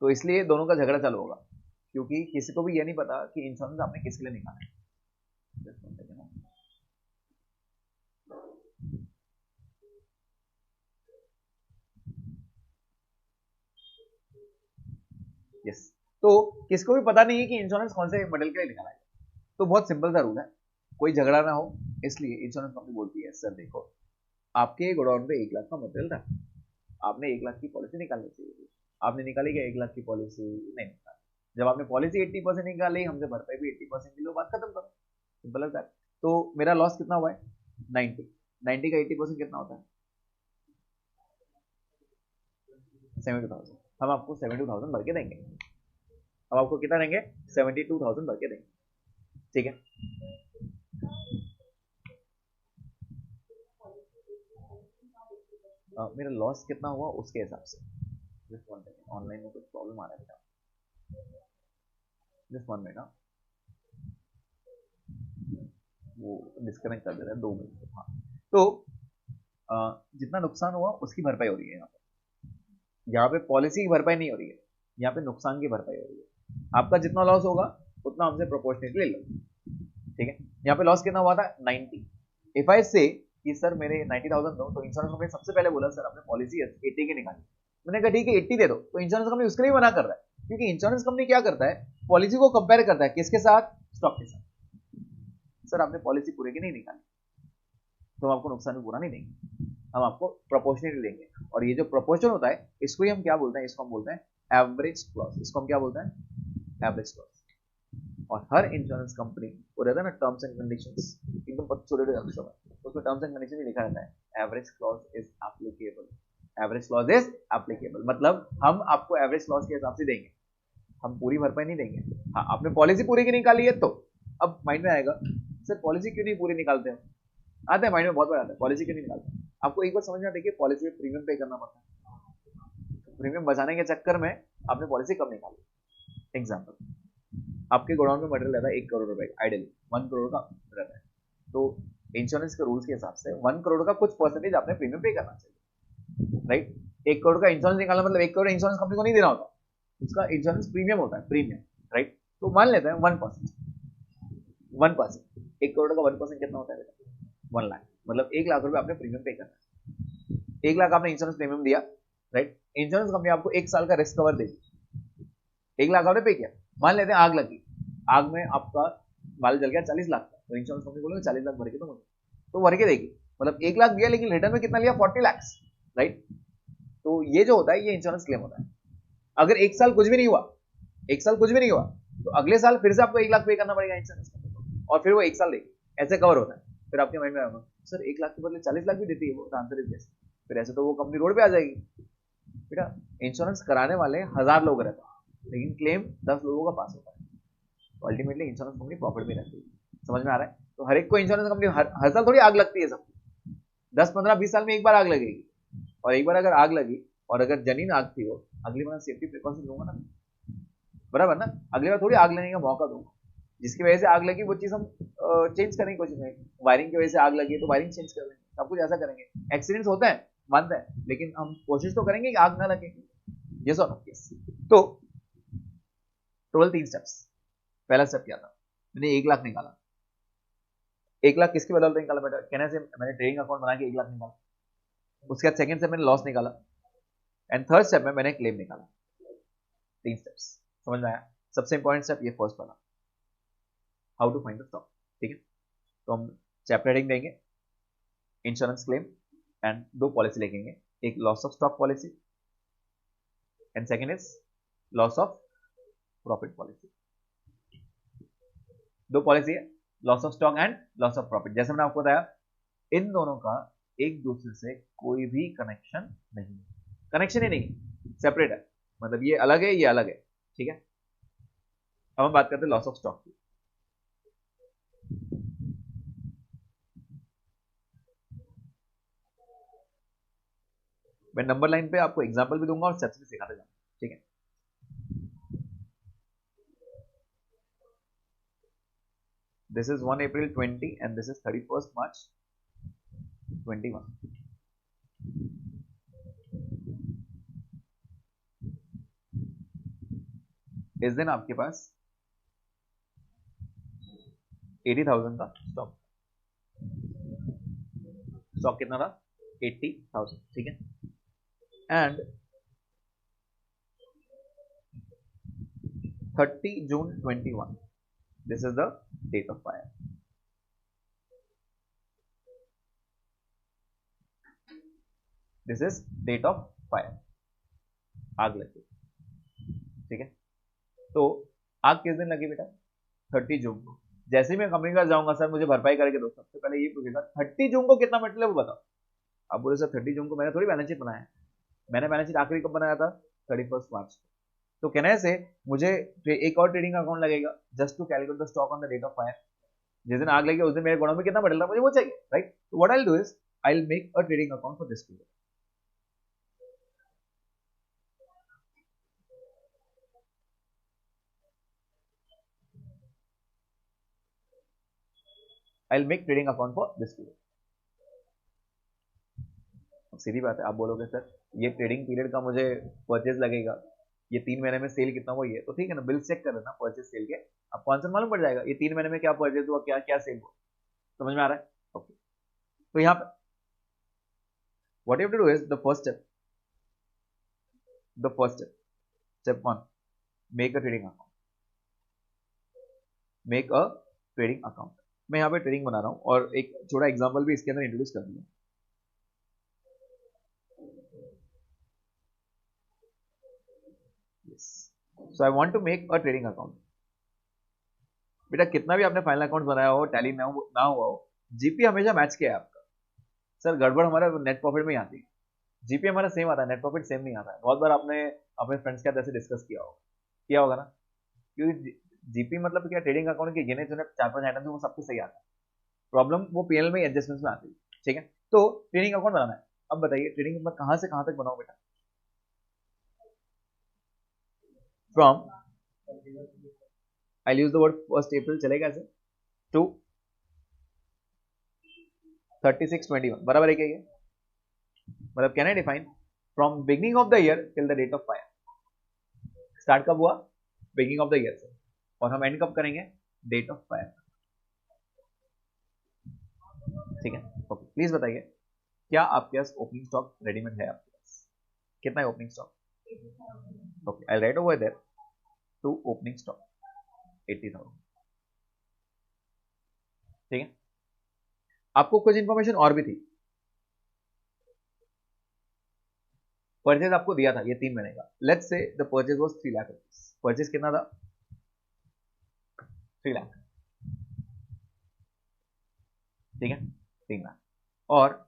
S1: तो इसलिए दोनों का झगड़ा चालू होगा, क्योंकि किसी को भी ये नहीं पता कि इंश्योरेंस आपने किसके लिए निकाला है। यस, तो किसको भी पता नहीं है कि इंश्योरेंस कौन से मॉडल के लिए निकाला है। तो बहुत सिंपल सा रूल है, कोई झगड़ा ना हो, इसलिए इंश्योरेंस कंपनी बोलती है सर देखो आपके गोडाउन पे 1 लाख का मटेरियल था, आपने 1 लाख की पॉलिसी निकालनी चाहिए थी, आपने निकाली क्या 1 लाख की पॉलिसी? नहीं निकाली। जब आपने पॉलिसी 80% निकाली, हमसे भरपाई भी 80% की लो, बात खत्म करो, सिंपल है। तो मेरा लॉस कितना हुआ है 90, 90 का 80% कितना होता है 72,000, हम आपको 72,000 भर के देंगे, हम आपको कितना देंगे 72,000 भर के देंगे, ठीक है। मेरा लॉस कितना हुआ उसके हिसाब से, जस्ट वन सेकंड, ऑनलाइन में कुछ प्रॉब्लम आ रहा है, जस्ट वन मिनट, वो डिस्कनेक्ट कर दे रहा है 2 मिनट। हाँ, तो जितना नुकसान हुआ उसकी भरपाई हो रही है यहाँ पे पॉलिसी की भरपाई नहीं हो रही है, यहाँ पे नुकसान की भरपाई हो रही है। आपका जितना लॉस होगा उतना हमसे प्रोपोर्शनेटली ले लो, ठीक है। यहाँ पे लॉस कितना हुआ था 90, इफ आई से कि सर मेरे 90,000 दो, तो इंश्योरेंस कंपनी सबसे पहले बोला सर आपने पॉलिसी 80 की निकाली, मैंने कहा ठीक है 80 दे दो, तो इंश्योरेंस कंपनी उसके लिए मना कर रहा है, क्योंकि इंश्योरेंस कंपनी क्या करता है पॉलिसी को कंपेयर करता है किसके साथ, स्टॉक के साथ। सर आपने पॉलिसी पूरे की नहीं निकाली तो हम आपको नुकसान भी पूरा नहीं देंगे, हम आपको प्रोपोर्शनेटली देंगे। और ये जो प्रोपोर्शन होता है इसको ही हम क्या बोलते हैं, इसको हम बोलते हैं एवरेज क्लॉज, इसको हम क्या बोलते हैं एवरेज क्लॉज। और हर इंश्योरेंस कंपनी वो रहता है ना टर्म्स एंड कंडीशंस, एकदम छोटे छोटे अक्षर में, उसमें टर्म्स एंड कंडीशन में लिखा रहता है average clause is applicable, average clause is applicable, मतलब हम आपको एवरेज क्लॉज के हिसाब से देंगे, हम पूरी भरपाई नहीं देंगे। हाँ, आपने पॉलिसी पूरी की निकाली है तो अब माइंड में आएगा सर पॉलिसी क्यों नहीं पूरी निकालते हैं, आते हैं माइंड में बहुत बार आता है पॉलिसी क्यों नहीं निकालते। आपको एक बार समझ में देखिए पॉलिसी में प्रीमियम पे करना पड़ता है, तो प्रीमियम बचाने के चक्कर में आपने पॉलिसी कम निकाली। एग्जाम्पल, आपके गोडाउन में मटेरियल रहता है 1 करोड़ रुपए का, आइडियली 1 करोड़ का रहता है, तो इंश्योरेंस के रूल्स के हिसाब से 1 करोड़ का कुछ परसेंटेज आपने प्रीमियम पे करना चाहिए, राइट। 1 करोड़ का इंश्योरेंस निकालना मतलब 1 करोड़ इंश्योरेंस कंपनी को नहीं देना होता, उसका इंश्योरेंस प्रीमियम होता है, प्रीमियम, राइट। तो मान लेते हैं 1%, 1%, 1 करोड़ का 1% कितना होता है बेटा, 1 लाख, मतलब 1 लाख रुपए आपने प्रीमियम पे करना है। 1 लाख आपने इंश्योरेंस प्रीमियम दिया, राइट। इंश्योरेंस कंपनी आपको 1 साल का रिस्क कवर देगी, 1 लाख आपने पे किया। मान लेते हैं आग लगी, आग में आपका माल जल गया 40 लाख का, तो इंश्योरेंस कंपनी बोलेगी 40 लाख भर के तो भर के देगी, मतलब 1 लाख दिया लेकिन रिटर्न में कितना लिया, 40 लाख, राइट। तो ये जो होता है ये इंश्योरेंस क्लेम होता है। अगर 1 साल कुछ भी नहीं हुआ, 1 साल कुछ भी नहीं हुआ, तो अगले साल फिर से आपको 1 लाख पे करना पड़ेगा इंश्योरेंस कंपनी को, और फिर वो 1 साल देगी, ऐसे कवर होता है। फिर आपके माइंड में आएगा सर 1 लाख के बदले 40 लाख भी देती है वो, आंसर इज यस। फिर ऐसे तो वो कंपनी रोड पे आ जाएगी। बेटा इंश्योरेंस कराने वाले 1000 लोग रहते हैं लेकिन क्लेम 10 लोगों का पास होता है, तो अल्टीमेटली इंश्योरेंस कंपनी प्रॉफिट में रहती है। समझ में आ रहा है? तो हर एक को इंश्योरेंस कंपनी हर साल थोड़ी आग लगती है, सब 10 15 20 साल में एक बार आग लगेगी, और एक बार अगर आग लगी और अगर जनीन आग थी वो, अगली बार सेफ्टी प्रिकॉशन लूंगा ना, बराबर ना, अगली बार थोड़ी आग लगने का मौका दूंगा। जिसकी वजह से आग लगी वो चीज हम चेंज करने की कोशिश करेंगे, वायरिंग की वजह से आग लगी तो वायरिंग चेंज कर देंगे, सब कुछ ऐसा करेंगे। एक्सीडेंट्स होता है मानते हैं, लेकिन हम कोशिश तो करेंगे कि आग ना लगे। यस और नो? यस। तो टोटल 3 स्टेप्स। पहला स्टेप क्या था, मैंने 1 लाख निकाला। 1 लाख किसके बदलते निकाला बेटा, कहने से मैंने ट्रेडिंग अकाउंट बना के 1 लाख निकाला। उसके बाद सेकंड स्टेप मैंने लॉस निकाला, एंड थर्ड स्टेप में मैंने क्लेम निकाला। 3 स्टेप्स, समझ में आया? सबसे इंपॉर्टेंट स्टेप ये फर्स्ट वाला, how to find the stock, ठीक है। तो हम चैप्टर हेडिंग देंगे इंश्योरेंस क्लेम, एंड 2 पॉलिसी लिखेंगे, एक loss of stock policy and second is loss of profit policy. 2 policy है, loss of stock and loss of profit. जैसे मैंने आपको बताया इन दोनों का एक दूसरे से कोई भी कनेक्शन नहीं, कनेक्शन ही नहीं, सेपरेट है, मतलब ये अलग है ये अलग है, ठीक है। अब हम बात करते हैं लॉस ऑफ स्टॉक की। मैं नंबर लाइन पे आपको एग्जांपल भी दूंगा और स्टेप्स भी सिखाते जाऊंगा, ठीक है। This is 1 April 20 and this is 31st March 21। इस दिन आपके पास 80,000 का स्टॉक, स्टॉक कितना था 80,000, ठीक है। And 30 June 21, this is the date of fire. This is date of fire, आग लगी, ठीक है। तो आग किस दिन लगी बेटा, 30 जून को। जैसे ही मैं कंपनी का जाऊंगा सर मुझे भरपाई करके दो, सबसे पहले ये पूछेगा 30 जून को कितना मटेरियल वो बताओ। अब बोले सर 30 जून को मैंने थोड़ी बैलेंस शीट बनाया है, मैंने बैलेंस शीट आखिरी कब बनाया था, 31 मार्च। तो कहने से मुझे एक और ट्रेडिंग अकाउंट लगेगा just to calculate the stock on the date of fire. जिस दिन आग लगी उस दिन मेरे गोडाउन में कितना मटेरियल था मुझे वो चाहिए, राइट। तो what I will do is I will make a trading account for this period. I will make trading account for this period. सीधी बात है, आप बोलोगे सर ये ट्रेडिंग पीरियड का मुझे परचेज लगेगा, ये 3 महीने में सेल कितना हुआ, ये तो ठीक है ना, बिल चेक कर लेना परचेज सेल के, आपको आंसर मालूम पड़ जाएगा ये 3 महीने में क्या परचेज हुआ, क्या क्या सेल हुआ। समझ में आ रहा है? ओके। तो यहाँ पे what you have to do is the first step, step 1, make a trading account, make a trading account. मैं यहाँ पे ट्रेडिंग बना रहा हूँ और एक छोटा एग्जाम्पल भी इसके अंदर इंट्रोड्यूस कर दिया। So I want to make a trading account। बेटा कितना भी आपने फाइनल अकाउंट बनाया हो, टैली ना हुआ हो, जीपी हमेशा मैच किया है आपका। सर गड़बड़ हमारा नेट प्रॉफिट में ही आती है, जीपी हमारा सेम आता है, नेट प्रॉफिट सेम नहीं आता है। बहुत बार आपने अपने फ्रेंड्स के साथ ऐसे डिस्कस किया होगा। किया होगा ना, क्योंकि जीपी मतलब क्या, ट्रेडिंग अकाउंट के गिने चुने 4-5 आइटम वो सब कुछ सही आता है, प्रॉब्लम वो पीएल में एडजस्टमेंट में आती है। ठीक है, तो ट्रेडिंग अकाउंट बनाना है। अब बताइए ट्रेडिंग अकाउंट कहां से कहां तक बनाओ बेटा? From, I use the word 1 अप्रैल चलेगा ऐसे, टू 36/21 बराबर है क्या ये? मतलब can I define from beginning of the year till the date of fire. Start कब हुआ? बिगनिंग ऑफ द ईयर से, और हम एंड कब करेंगे? Date of fire. ठीक है, ओके प्लीज बताइए क्या आपके पास ओपनिंग स्टॉक रेडीमेड है आपके पास? कितना है opening stock? Okay, I write over there to opening stock 80,000। ठीक है, आपको कुछ इंफॉर्मेशन और भी थी। परचेज आपको दिया था ये 3 महीने का, let's say the purchase was 3 lakh rupees. Purchase कितना था? 3 लाख। ठीक है, 3 लाख। और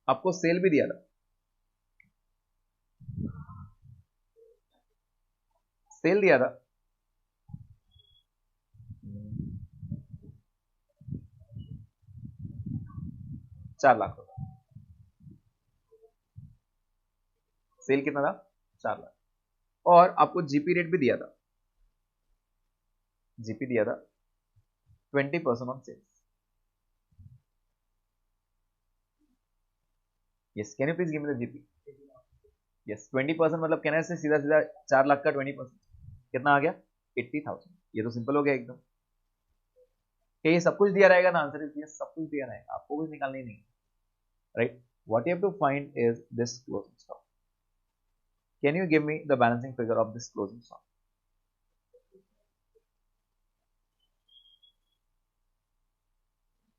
S1: आपको सेल भी दिया था, सेल दिया था 4 लाख रुपए। सेल कितना था? 4 लाख। और आपको जीपी रेट भी दिया था, जीपी दिया था 20% on sales. Yes, can you please give me the GP? Yes, 20% मतलब कहना है सीधा सीधा 4 लाख का 20% कितना आ गया? 80,000। ये तो सिंपल हो गया एकदम। क्या ये सब कुछ दिया रहेगा ना? आंसर इज यस, सब कुछ दिया रहेगा, आपको कुछ निकालना ही नहीं, right? What you have to find is this closing stock. Can you give me the balancing figure of this closing stock?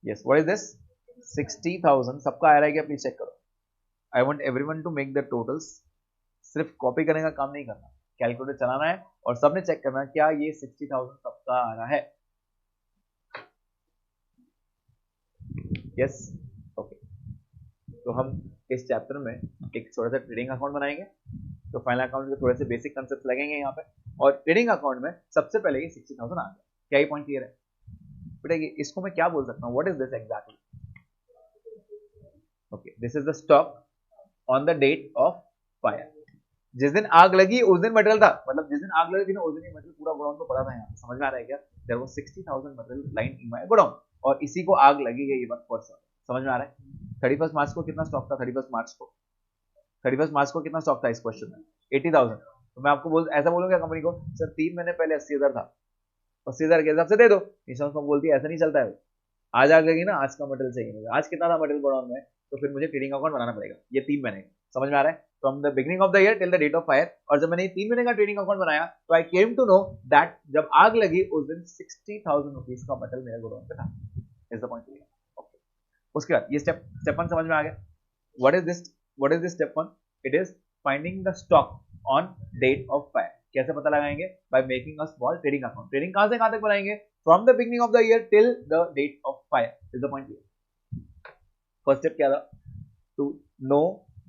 S1: Yes, what is this? 60,000। सबका आ रहा है क्या? प्लीज चेक करो। I want everyone to make the totals. सिर्फ कॉपी करने का काम नहीं करना, कैलकुलेटर चलाना है और सबने चेक करना है क्या ये 60,000 सबका आ रहा है। Yes, okay. तो हम इस चैप्टर में एक छोटा सा ट्रेडिंग अकाउंट बनाएंगे। तो फाइनल अकाउंट के थोड़े से बेसिक कंसेप्ट लगेंगे यहाँ पे, और ट्रेडिंग अकाउंट में सबसे पहले ये 60,000 आ गया। क्या ये पॉइंट क्लियर है बेटा? इसको मैं क्या बोल सकता हूँ? What is this exactly? Okay, this is the stock on the date of fire. जिस दिन आग लगी उस दिन मटेरियल था, मतलब जिस दिन आग लगी थी ना उस दिन मटेरियल पूरा गोडाउन को पड़ा था। यहाँ समझ में आ रहा है क्या? There was 60,000 material line in my godown, और इसी को आग लगी है, ये बात फॉर श्योर। समझ में आ रहा है? 31 मार्च को कितना स्टॉक था? 31 मार्च को, 31 मार्च को कितना स्टॉक था इस क्वेश्चन में? 80,000। तो मैं आपको ऐसा बोलूंगा कंपनी को, सर 3 महीने पहले 80,000 था, 80,000 के हिसाब से दे दो। इंश्योरेंस कंपनी बोलती है ऐसा नहीं चलता है, आज आग लगी ना, आज का मटेरियल चाहिए मुझे, आज कितना था मटेरियल गोडाउन में, तो फिर मुझे ट्रेडिंग अकाउंट बनाना पड़ेगा ये 3 महीने का। समझ में आ रहा है? From the beginning of the year till the date of fire. और जब मैंने ये 3 महीने का ट्रेडिंग अकाउंट बनाया तो आई केम टू नो दैट जब आग लगी उस दिन 60,000 रुपीज का मटेरियल मेरे गोडाउन पे था। Is the point. ओके, उसके बाद ये स्टेप 1 समझ में आ गया। What is this? What is this step 1? It is finding the stock on date of fire. कैसे पता लगाएंगे? By making a small trading account. Trading कहां से कहां तक बनाएंगे? From the beginning of the year till the date of fire. Is the point. First step क्या था? टू नो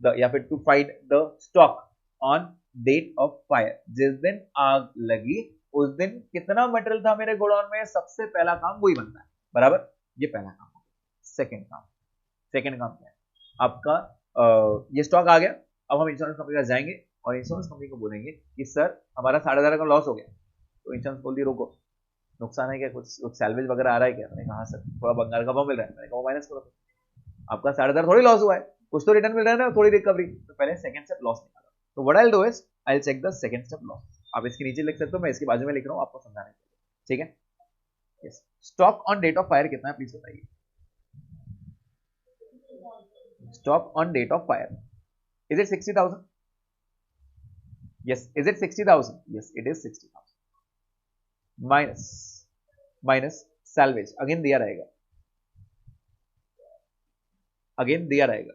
S1: द, या फिर to find the stock on date of fire. जिस दिन आग लगी उस दिन कितना मटेरियल था मेरे गोडाउन में, सबसे पहला काम वही बनता है, बराबर? ये पहला काम। सेकंड काम, सेकंड काम क्या है आपका? ये स्टॉक आ गया, अब हम इंश्योरेंस कंपनी के पास जाएंगे और इंश्योरेंस कंपनी को बोलेंगे कि सर हमारा 8,500 का लॉस हो गया। तो इंश्योरेंस बोल दी रोको, नुकसान है क्या? कुछ सैलवेज वगैरह आ रहा है क्या? मैंने कहा सर थोड़ा बंगाल का भाव मिल रहा है। मैंने कहा माइनस करो, आपका 8,500 थोड़ी लॉस हुआ है, कुछ तो रिटर्न मिल रहा है ना, थोड़ी रिकवरी। तो पहले सेकंड स्टेप लॉस निकालो। तो what I will do is I will check the second step loss. आप इसके नीचे लिख सकते हो, मैं इसके बाजू में लिख रहा हूं आपको समझाने के लिए। ठीक है, yes. Stock on date of fire कितना है प्लीज बताइए? Stock on date of fire, is it 60,000? Yes, is it 60,000? Yes, it is 60,000 minus minus salvage, again दिया रहेगा, अगेन दिया रहेगा।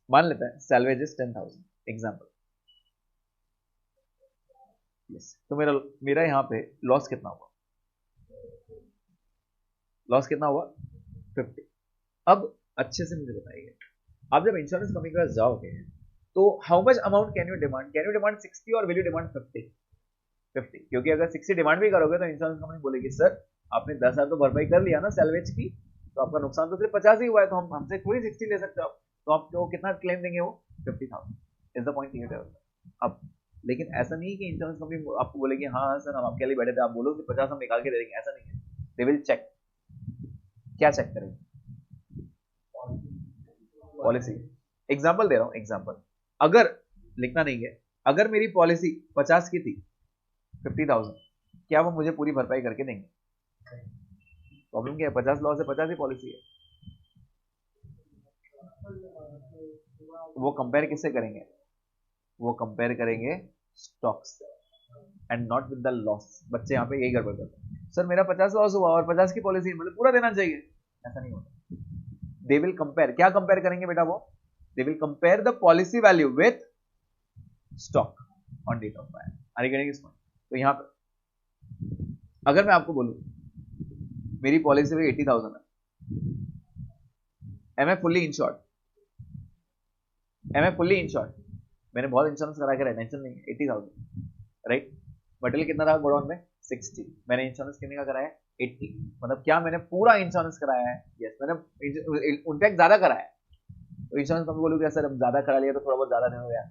S1: मान लेते हैं सैलवेज इज 10,000 एग्जाम्पल। यस, तो मेरा मेरा यहां पे लॉस कितना हुआ? लॉस कितना हुआ? 50। अब अच्छे से मुझे बताइए, आप जब इंश्योरेंस कंपनी के पास जाओगे तो how much amount can you demand 60 और विल यू डिमांड 50, क्योंकि अगर 60 डिमांड भी करोगे तो इंश्योरेंस कंपनी बोलेगी सर आपने 10,000 तो भरपाई कर लिया ना सैलवेज की, तो आपका नुकसान तो सिर्फ 50 ही हुआ है, तो हम हमसे थोड़ी 60 ले सकते हो आप, तो आपको कितना क्लेम देंगे वो 50,000। इज द पॉइंट क्लियर है अब। लेकिन ऐसा नहीं कि इंश्योरेंस कंपनी आपको बोलेगी हाँ सर हम आपके लिए बैठे थे, आप बोलो कि 50 हम निकाल के दे देंगे, ऐसा नहीं है। They will check. क्या चेक करेंगे? पॉलिसी। एग्जाम्पल दे रहा हूं, एग्जाम्पल। अगर लिखना नहीं है, अगर मेरी पॉलिसी 50 की थी 50,000, क्या वो मुझे पूरी भरपाई करके देंगे? प्रॉब्लम क्या है? 50 लॉ से 50 ही पॉलिसी है। वो कंपेयर किससे करेंगे? वो कंपेयर करेंगे stocks and not with the loss. बच्चे यहाँ पे यही गड़बड़ करते हैं, सर मेरा 50 लॉस हुआ और 50 की पॉलिसी मतलब पूरा देना चाहिए, ऐसा नहीं होता। दे विल कंपेयर, क्या कंपेयर करेंगे बेटा वो? They will compare the policy value with stock on date of by. Are you getting this point? तो यहां पर अगर मैं आपको बोलूं मेरी पॉलिसी में 80,000 है, am I fully insured, am I fully insured, मैंने बहुत इंश्योरेंस करा के, टेंशन नहीं है, 80,000 राइट। मटेरियल कितना था गोडाउन में? 60। मैंने इंश्योरेंस कितने का कराया? 80। मतलब क्या मैंने पूरा इंश्योरेंस कराया है? यस, मैंने इनफैक्ट ज्यादा कराया है। तो इंश्योरेंस कंपनी बोलूँ सर हम ज्यादा करा लिया तो थोड़ा बहुत ज्यादा नहीं हो गया?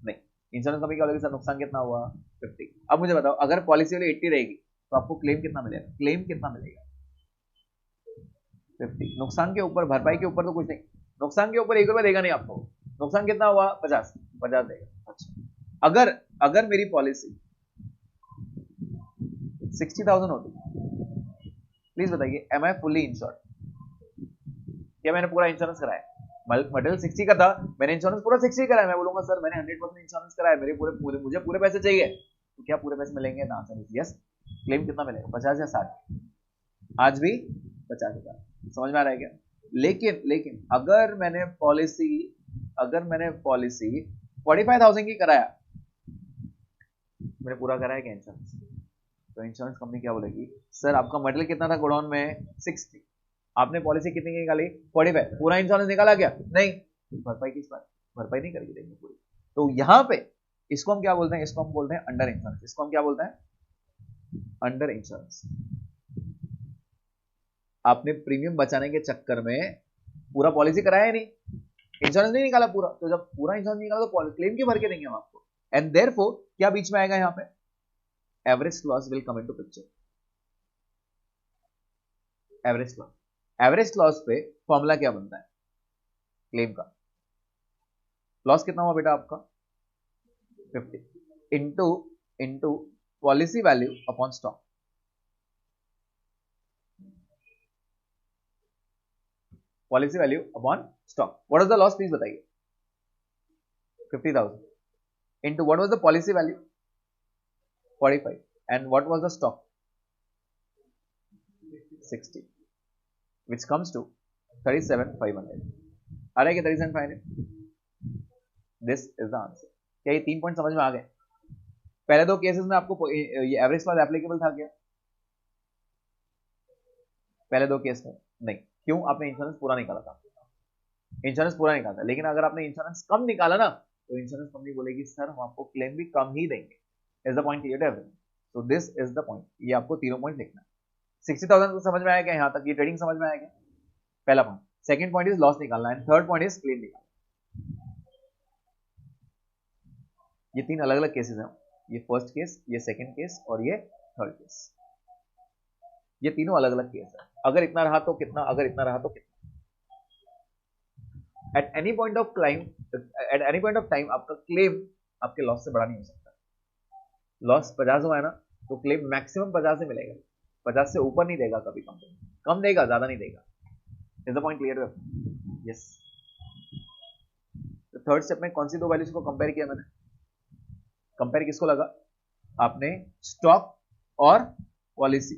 S1: नहीं। इंश्योरेंस कंपनी क्या बोलेगी सर नुकसान कितना हुआ? 50। अब मुझे बताओ अगर पॉलिसी वाली 80 रहेगी तो आपको क्लेम कितना मिलेगा? क्लेम कितना मिलेगा? 50। नुकसान के ऊपर, भरपाई के ऊपर तो कुछ नहीं, नुकसान के ऊपर 1 रुपया देगा नहीं आपको। नुकसान कितना हुआ? 50 देगा। अच्छा, अगर अगर मेरी पॉलिसी 60,000 होती, प्लीज बताइए एम आई फुल्ली इंश्योर्ड? क्या मैंने पूरा इंश्योरेंस कराया? मटेरियल 60 का था, मैंने इंश्योरेंस पूरा 60 कराया, मैं बोलूंगा सर मैंने 100% इंश्योरेंस कराया, मेरे मुझे पूरे पैसे चाहिए, तो क्या पूरे पैसे मिलेंगे? ना आंसर इज यस। क्लेम कितना मिलेगा? 50 या 60? आज भी 50,000। समझ में आ रहा है क्या? लेकिन अगर मैंने पॉलिसी 45,000 की कराया, मैंने पूरा कराया क्या इंश्योरेंस? तो इंश्योरेंस कंपनी क्या बोलेगी सर आपका मटेरियल कितना था गोडाउन में? 60। आपने पॉलिसी कितनी की निकाली? 45। पूरा इंश्योरेंस निकाला क्या? नहीं। भरपाई किस बात? भरपाई नहीं करेगी देंगे पूरी। तो यहां पे इसको हम क्या बोलते हैं? इसको हम बोलते हैं अंडर इंश्योरेंस। इसको हम क्या बोलते हैं? Under insurance. आपने प्रीमियम बचाने के चक्कर में पूरा पॉलिसी कराया नहीं, इंश्योरेंस नहीं निकाला पूरा, तो जब पूरा इंश्योरेंस निकाला तो क्लेम क्यों भर के देंगे हम आपको? एंड देयरफॉर क्या बीच में आएगा? यहां पे average loss will come into picture. Average loss, average loss पे फॉर्मूला क्या बनता है क्लेम का? लॉस कितना हुआ बेटा आपका? 50 into into policy value upon stock. Policy value upon stock. What is the loss please बताइए? 50,000 into what was the policy value? 45 and what was the stock? 60 which comes to 37,500। आ रहा है क्या 37,500? This is the answer. क्या ये 3 पॉइंट समझ में आ गए? पहले 2 केसेस में आपको ये एवरेज क्लास एप्लीकेबल था क्या? पहले 2 केस में नहीं। क्यों? आपने इंश्योरेंस पूरा निकाला था, इंश्योरेंस पूरा निकाला था। लेकिन अगर आपने इंश्योरेंस कम निकाला ना तो इंश्योरेंस कंपनी बोलेगी सर हम आपको क्लेम भी कम ही देंगे। Is the point clear to everyone? So this is the point. ये आपको तीनों पॉइंट लिखना है। 60,000 को समझ में आया क्या? यहां तक ये ट्रेडिंग समझ में आया क्या? पहला point. Second point is loss निकालना and third point is claim निकालना। ये 3 अलग अलग केसेस हैं, ये फर्स्ट केस, ये सेकंड केस और ये थर्ड केस। ये तीनों अलग अलग केस है। अगर इतना रहा तो कितना, अगर इतना रहा तो कितना। At any point of time आपका क्लेम आपके लॉस से बड़ा नहीं हो सकता। लॉस 50 हुआ है ना, तो क्लेम मैक्सिमम 50 से मिलेगा, 50 से ऊपर नहीं देगा कभी कंपनी, कम देगा ज्यादा नहीं देगा। Is the point clear? Yes. तो थर्ड स्टेप में कौन सी 2 वैल्यूज को कंपेयर किया मैंने? कंपेयर किसको लगा? आपने स्टॉक और पॉलिसी,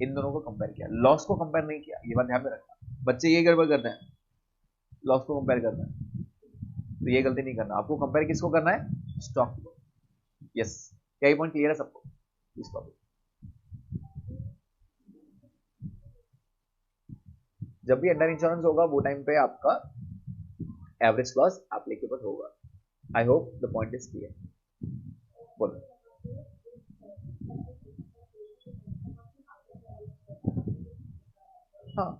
S1: इन दोनों को कंपेयर किया, लॉस को कंपेयर नहीं किया। ये बात ध्यान में रखना, बच्चे ये गड़बड़ करते हैं, लॉस को कंपेयर करना है, तो ये गलती नहीं करना। आपको कंपेयर किसको करना है? स्टॉक को। यस। क्या ये पॉइंट क्लियर है सबको? इस टॉपिक जब भी अंडर इंश्योरेंस होगा वो टाइम पे आपका एवरेज लॉस एप्लीकेबल होगा। I hope the point is clear. बोलो। हाँ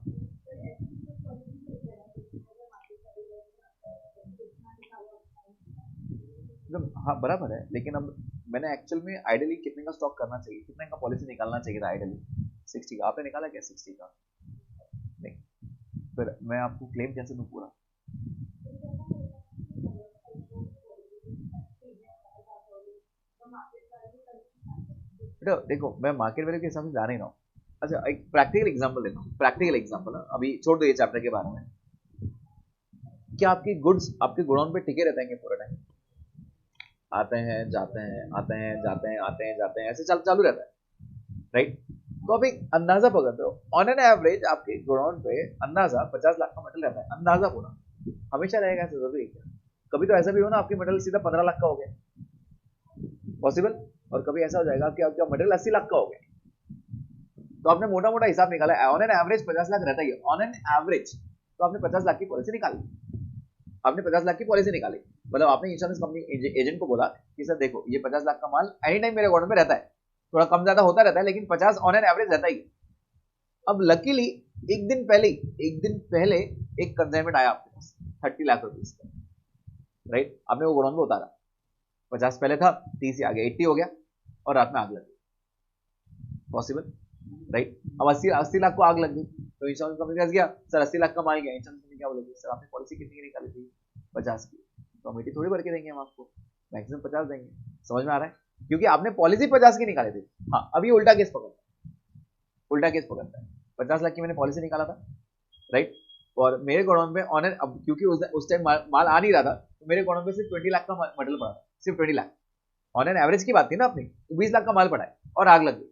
S1: मतलब हाँ बराबर है, लेकिन अब मैंने एक्चुअल में आइडियली कितने का स्टॉक करना चाहिए, कितने का पॉलिसी निकालना चाहिए था आइडियली 60 का, आपने निकाला क्या 60 का? नहीं, फिर मैं आपको क्लेम कैसे दूं पूरा? बेटा देखो, मैं मार्केट वैल्यू के हिसाब से जा नहीं रहा हूँ। अच्छा एक प्रैक्टिकल एग्जांपल देता हूँ, प्रैक्टिकल एग्जांपल, अभी छोड़ दो ये चैप्टर के बारे में। क्या आपकी गुड्स आपके गोडाउन पे टिके रहते हैं पूरा टाइम? आते हैं जाते हैं, आते हैं जाते हैं, आते हैं जाते हैं, ऐसे चालू रहता है, राइट? तो आप एक अंदाजा पकड़ते हो, ऑन एन एवरेज आपके गोडाउन पे अंदाजा 50 लाख का मेटल रहता है, अंदाजा पूरा हमेशा रहेगा, ऐसा जरूरी है क्या? कभी तो ऐसा भी हो ना आपकी मेटल सीधा 15 लाख का हो गया, पॉसिबल। और कभी ऐसा हो जाएगा कि आपका मेटल 80 लाख का हो गया। तो आपने मोटा मोटा हिसाब निकाला है, ऑन एन एवरेज 50 लाख रहता ही है, ऑन एन एवरेज। तो आपने 50 लाख की पॉलिसी निकाली, आपने 50 लाख की पॉलिसी निकाली, मतलब आपने इंश्योरेंस कंपनी एजेंट को बोला कि सर देखो ये 50 लाख का माल एनी टाइम मेरे गोडाउन में रहता है, थोड़ा कम ज्यादा होता रहता है लेकिन 50 ऑन एन एवरेज रहता ही। अब लकीली एक दिन पहले एक कंसाइनमेंट आया आपके पास 30 लाख रुपीज का, राइट? आपने वो गोडाउन में उतारा, 50 पहले था, 30 आ गया, 80 हो गया, और रात में आग लग गई, पॉसिबल, राइट? अब 80 लाख को आग लग गई, तो इंश्योरेंस कंपनी गया सर 80 लाख का माल गया, इंश्योरेंस कंपनी क्या बोलेगी, सर आपने पॉलिसी कितनी की निकाली थी? 50 की। कमेटी थोड़ी भर के देंगे हम आपको, मैक्सिमम 50 देंगे। समझ में आ रहा है? क्योंकि आपने पॉलिसी 50 की निकाली थी। हाँ अभी उल्टा केस पकड़ता है, उल्टा केस पकड़ता है, 50 लाख की मैंने पॉलिसी निकाला था, राइट? और मेरे गोडाउन में ऑनर, अब क्योंकि उस टाइम माल आ नहीं रहा था, तो मेरे गोडाउन में सिर्फ 20 लाख का मटेरियल पड़ा था, सिर्फ 20 लाख। ऑन एन एवरेज की बात थी ना अपनी, तो 20 लाख का माल पड़ा है और आग लग गई।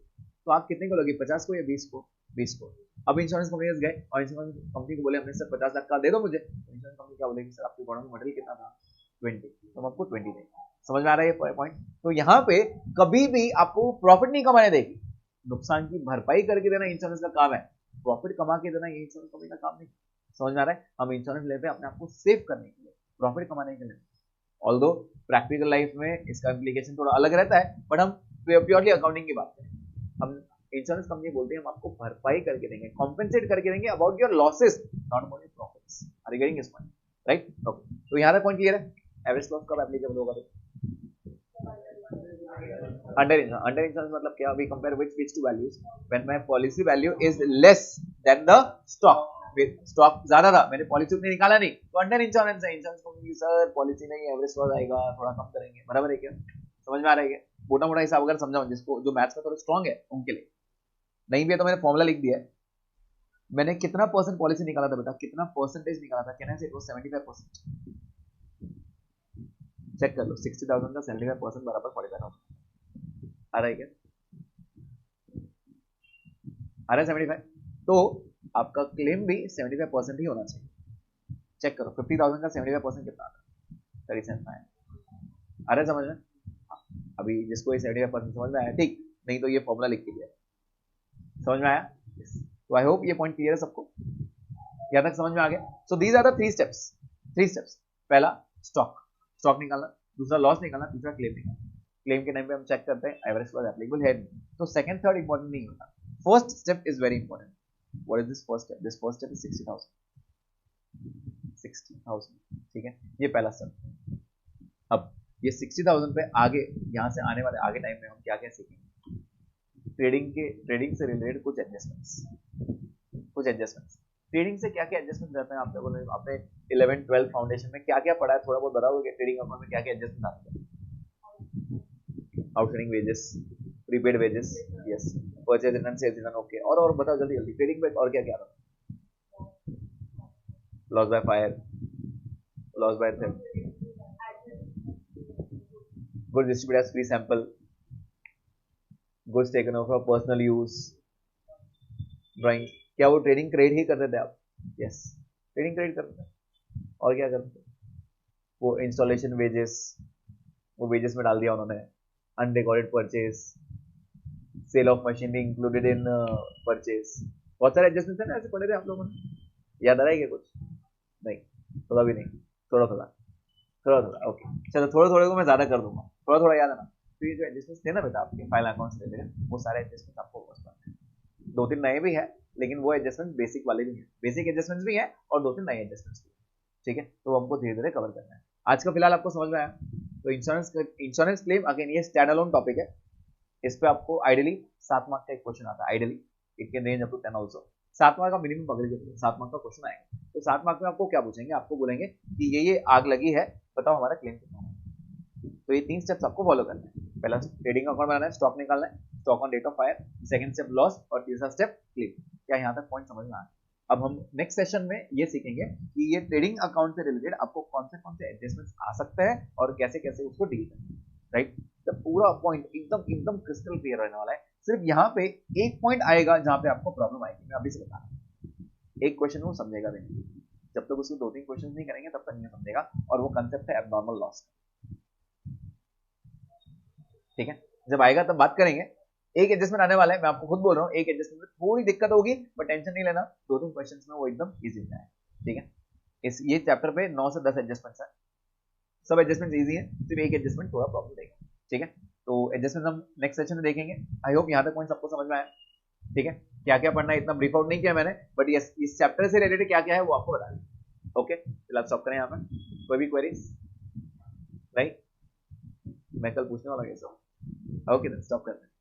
S1: तो आग कितने को लगी, 50 को या 20 को? 20 को। अब इंश्योरेंस कंपनी गए और इंश्योरेंस कंपनी को बोले हमने सर 50 लाख का दे दो मुझे, तो इंश्योरेंस कंपनी क्या बोलेगी, सर आपके गोडाउन में मटेरियल कितना था? 20, तो हम आपको 20 देंगे। समझ में आ रहा है ये पॉइंट? तो यहाँ पे कभी भी आपको प्रॉफिट नहीं कमाने देगी, नुकसान की भरपाई करके देना इंश्योरेंस का काम है, प्रॉफिट कमा के देना ये इंश्योरेंस कंपनी का काम नहीं। समझ में आ रहा है? हम इंश्योरेंस लेते हैं अपने आप को सेव करने के लिए, प्रॉफिट कमाने के लिए। ऑल्दो प्रैक्टिकल लाइफ में इसका इम्प्लीकेशन थोड़ा अलग रहता है, बट हम प्योरली अकाउंटिंग की बात करें, हम इंश्योरेंस कंपनी बोलते हैं हम आपको भरपाई करके देंगे, कॉम्पेंसेट करके देंगे about your losses, not only profits. Are you getting this point, right? Okay, तो यहाँ तक पॉइंट क्लियर है? एवरेज लॉस कब एप्लीकेबल होगा? अंडर इंश्योरेंस मतलब क्या? We compare which two values when my policy value is less than the stock, stock ज्यादा था, मैंने पॉलिसी उतनी निकाला नहीं, तो अंडर इंश्योरेंस है। इंश्योरेंस कंपनी सर पॉलिसी नहीं, एवरेज लॉस आएगा, थोड़ा कम करेंगे, बराबर है क्या? समझ में आ रहा है क्या? मोटा मोटा हिसाब अगर समझाऊं, जिसको जो मैथ्स में थोड़ा स्ट्रॉन्ग है उनके लिए, नहीं भी है तो मैंने फॉर्मूला लिख दिया है। मैंने कितना परसेंट पॉलिसी निकाला था बेटा, कितना परसेंटेज निकाला था? कहना से 75%। चेक कर लो, 60,000 का 75% बराबर 45,000 आ रहा है क्या? आ रहा है 75? तो आपका क्लेम भी 75% ही होना चाहिए। चेक करो 50,000 का 75% कितना आता है? 37,900। आ रहा है समझ में? हाँ, अभी जिसको ये 75% समझ में आया ठीक, नहीं तो ये फॉर्मूला लिख के दिया, समझ में आया? तो आई होप ये पॉइंट क्लियर है सबको, यहाँ तक समझ में आ गया? So these are the three steps. पहला स्टॉक, स्टॉक निकालना, दूसरा लॉस निकालना, तीसरा क्लेम निकालना। क्लेम के टाइम पे हम चेक करते हैं एवरेज लॉस एप्लीकेबल है, तो सेकंड थर्ड इंपॉर्टेंट नहीं होता, first step is very important. What is this first step? This first step is 60,000, 60,000, ठीक है, ये पहला स्टेप। अब ये 60,000 पे आगे, यहाँ से आने वाले आगे टाइम में हम क्या क्या सीखेंगे? ट्रेडिंग से रिलेटेड कुछ एडजस्टमेंट्स। ट्रेडिंग से क्या क्या एडजस्टमेंट रहते हैं आप लोगों ने, आपने 11 12 फाउंडेशन में क्या क्या पढ़ा है, थोड़ा बहुत बताओगे? ट्रेडिंग अकाउंट में क्या क्या एडजस्टमेंट आते हैं? Outstanding wages, prepaid wages, yes, purchase return, sales return, okay, और बताओ जल्दी जल्दी, ट्रेडिंग में और क्या क्या आता है? Loss by fire, loss by theft, goods distributed as free sample, goods taken over for personal use, drawing. क्या वो ट्रेडिंग क्रेडिट ही करते थे आप? यस, ट्रेडिंग क्रेडिट करते थे। और क्या करते थे? वो इंस्टॉलेशन वेजेस, वो वेजेस में डाल दिया उन्होंने, unrecorded purchase, sale of machinery included in purchase, बहुत सारे एडजस्टमेंट है ना, ऐसे पढ़े थे आप लोगों ने, याद आ रहा है क्या कुछ? नहीं, थोड़ा भी नहीं, थोड़ा थोड़ा थोड़ा थोड़ा, ओके चलो, थोड़े थोड़े को मैं ज्यादा कर दूंगा, थोड़ा थोड़ा याद है ना। तो ये जो एडजस्टमेंट थे ना बेटा आपके फाइल अकाउंट से रिलेटेड, वो सारे एडजस्टमेंट आपको करना है। दो तीन नए भी है, लेकिन वो एडजस्टमेंट बेसिक वाले भी हैं, बेसिक एडजस्टमेंट्स भी हैं और दो तीन नए एडजस्टमेंट्स भी हैं, ठीक है। तो वो हमको धीरे धीरे कवर करना है। आज का फिलहाल आपको समझ में आया। तो इंश्योरेंस क्लेम अगेन ये स्टैंड अलोन टॉपिक है। इस पे आपको आइडियली 7 मार्क का एक क्वेश्चन आता है, ideally it can range up to 10 also. 7 mark का मिनिमम पकड़ के चलिए, 7 मार्क का क्वेश्चन आएगा। तो 7 मार्क में आपको क्या पूछेंगे, आपको बोलेंगे कि ये आग लगी है, बताओ हमारा क्लेम कितना है। तो ये 3 स्टेप्स आपको फॉलो करना है। पहला ट्रेडिंग अकाउंट बनाना है, स्टॉक निकालना है, stock on date of fire, second step loss, और तीसरा स्टेप क्लेम। क्या यहाँ तक पॉइंट समझ में आया? अब हम नेक्स्ट सेशन में ये सीखेंगे कि ये ट्रेडिंग अकाउंट से रिलेटेड आपको कौन से एडजस्टमेंट्स आ सकते हैं और कैसे कैसे उसको डील करना है, राइट। तो पूरा पॉइंट एकदम एकदम क्रिस्टल क्लियर रहने वाला है। सिर्फ यहाँ पे एक पॉइंट आएगा जहाँ पे आपको प्रॉब्लम आएगी, मैं अभी से बता रहा हूँ। एक क्वेश्चन वो समझेगा भी नहीं, जब तक उसको 2-3 क्वेश्चन नहीं करेंगे तब तक नहीं समझेगा, और वो कंसेप्ट है एबनॉर्मल लॉस। ठीक है, जब आएगा तब बात करेंगे। एक एडजस्टमेंट आने वाला है, मैं आपको खुद बोल रहा हूँ, एक एडजस्टमेंट में थोड़ी दिक्कत होगी, बट टेंशन नहीं लेना, 2-3 क्वेश्चंस में वो एकदम इजी है, ठीक है। इस ये चैप्टर पे 9 से 10 एडजस्टमेंट्स है, सब एडजस्टमेंट इजी है, सिर्फ एक एडजस्टमेंट थोड़ा प्रॉब्लम देगा, ठीक है। तो एडजस्टमेंट हम नेक्स्ट सेशन में देखेंगे। आई होप यहाँ तक पॉइंट सबको समझ में आया, ठीक है। क्या क्या पढ़ना है इतना ब्रीफ आउट नहीं किया मैंने, बट यस इस चैप्टर से रिलेटेड क्या क्या है वो आपको बता दिया। ओके, फिलहाल स्टॉप करें यहाँ पे। कोई भी क्वेरीज नहीं, मैं कल पूछने वाला कैसे। ओके, स्टॉप करते हैं।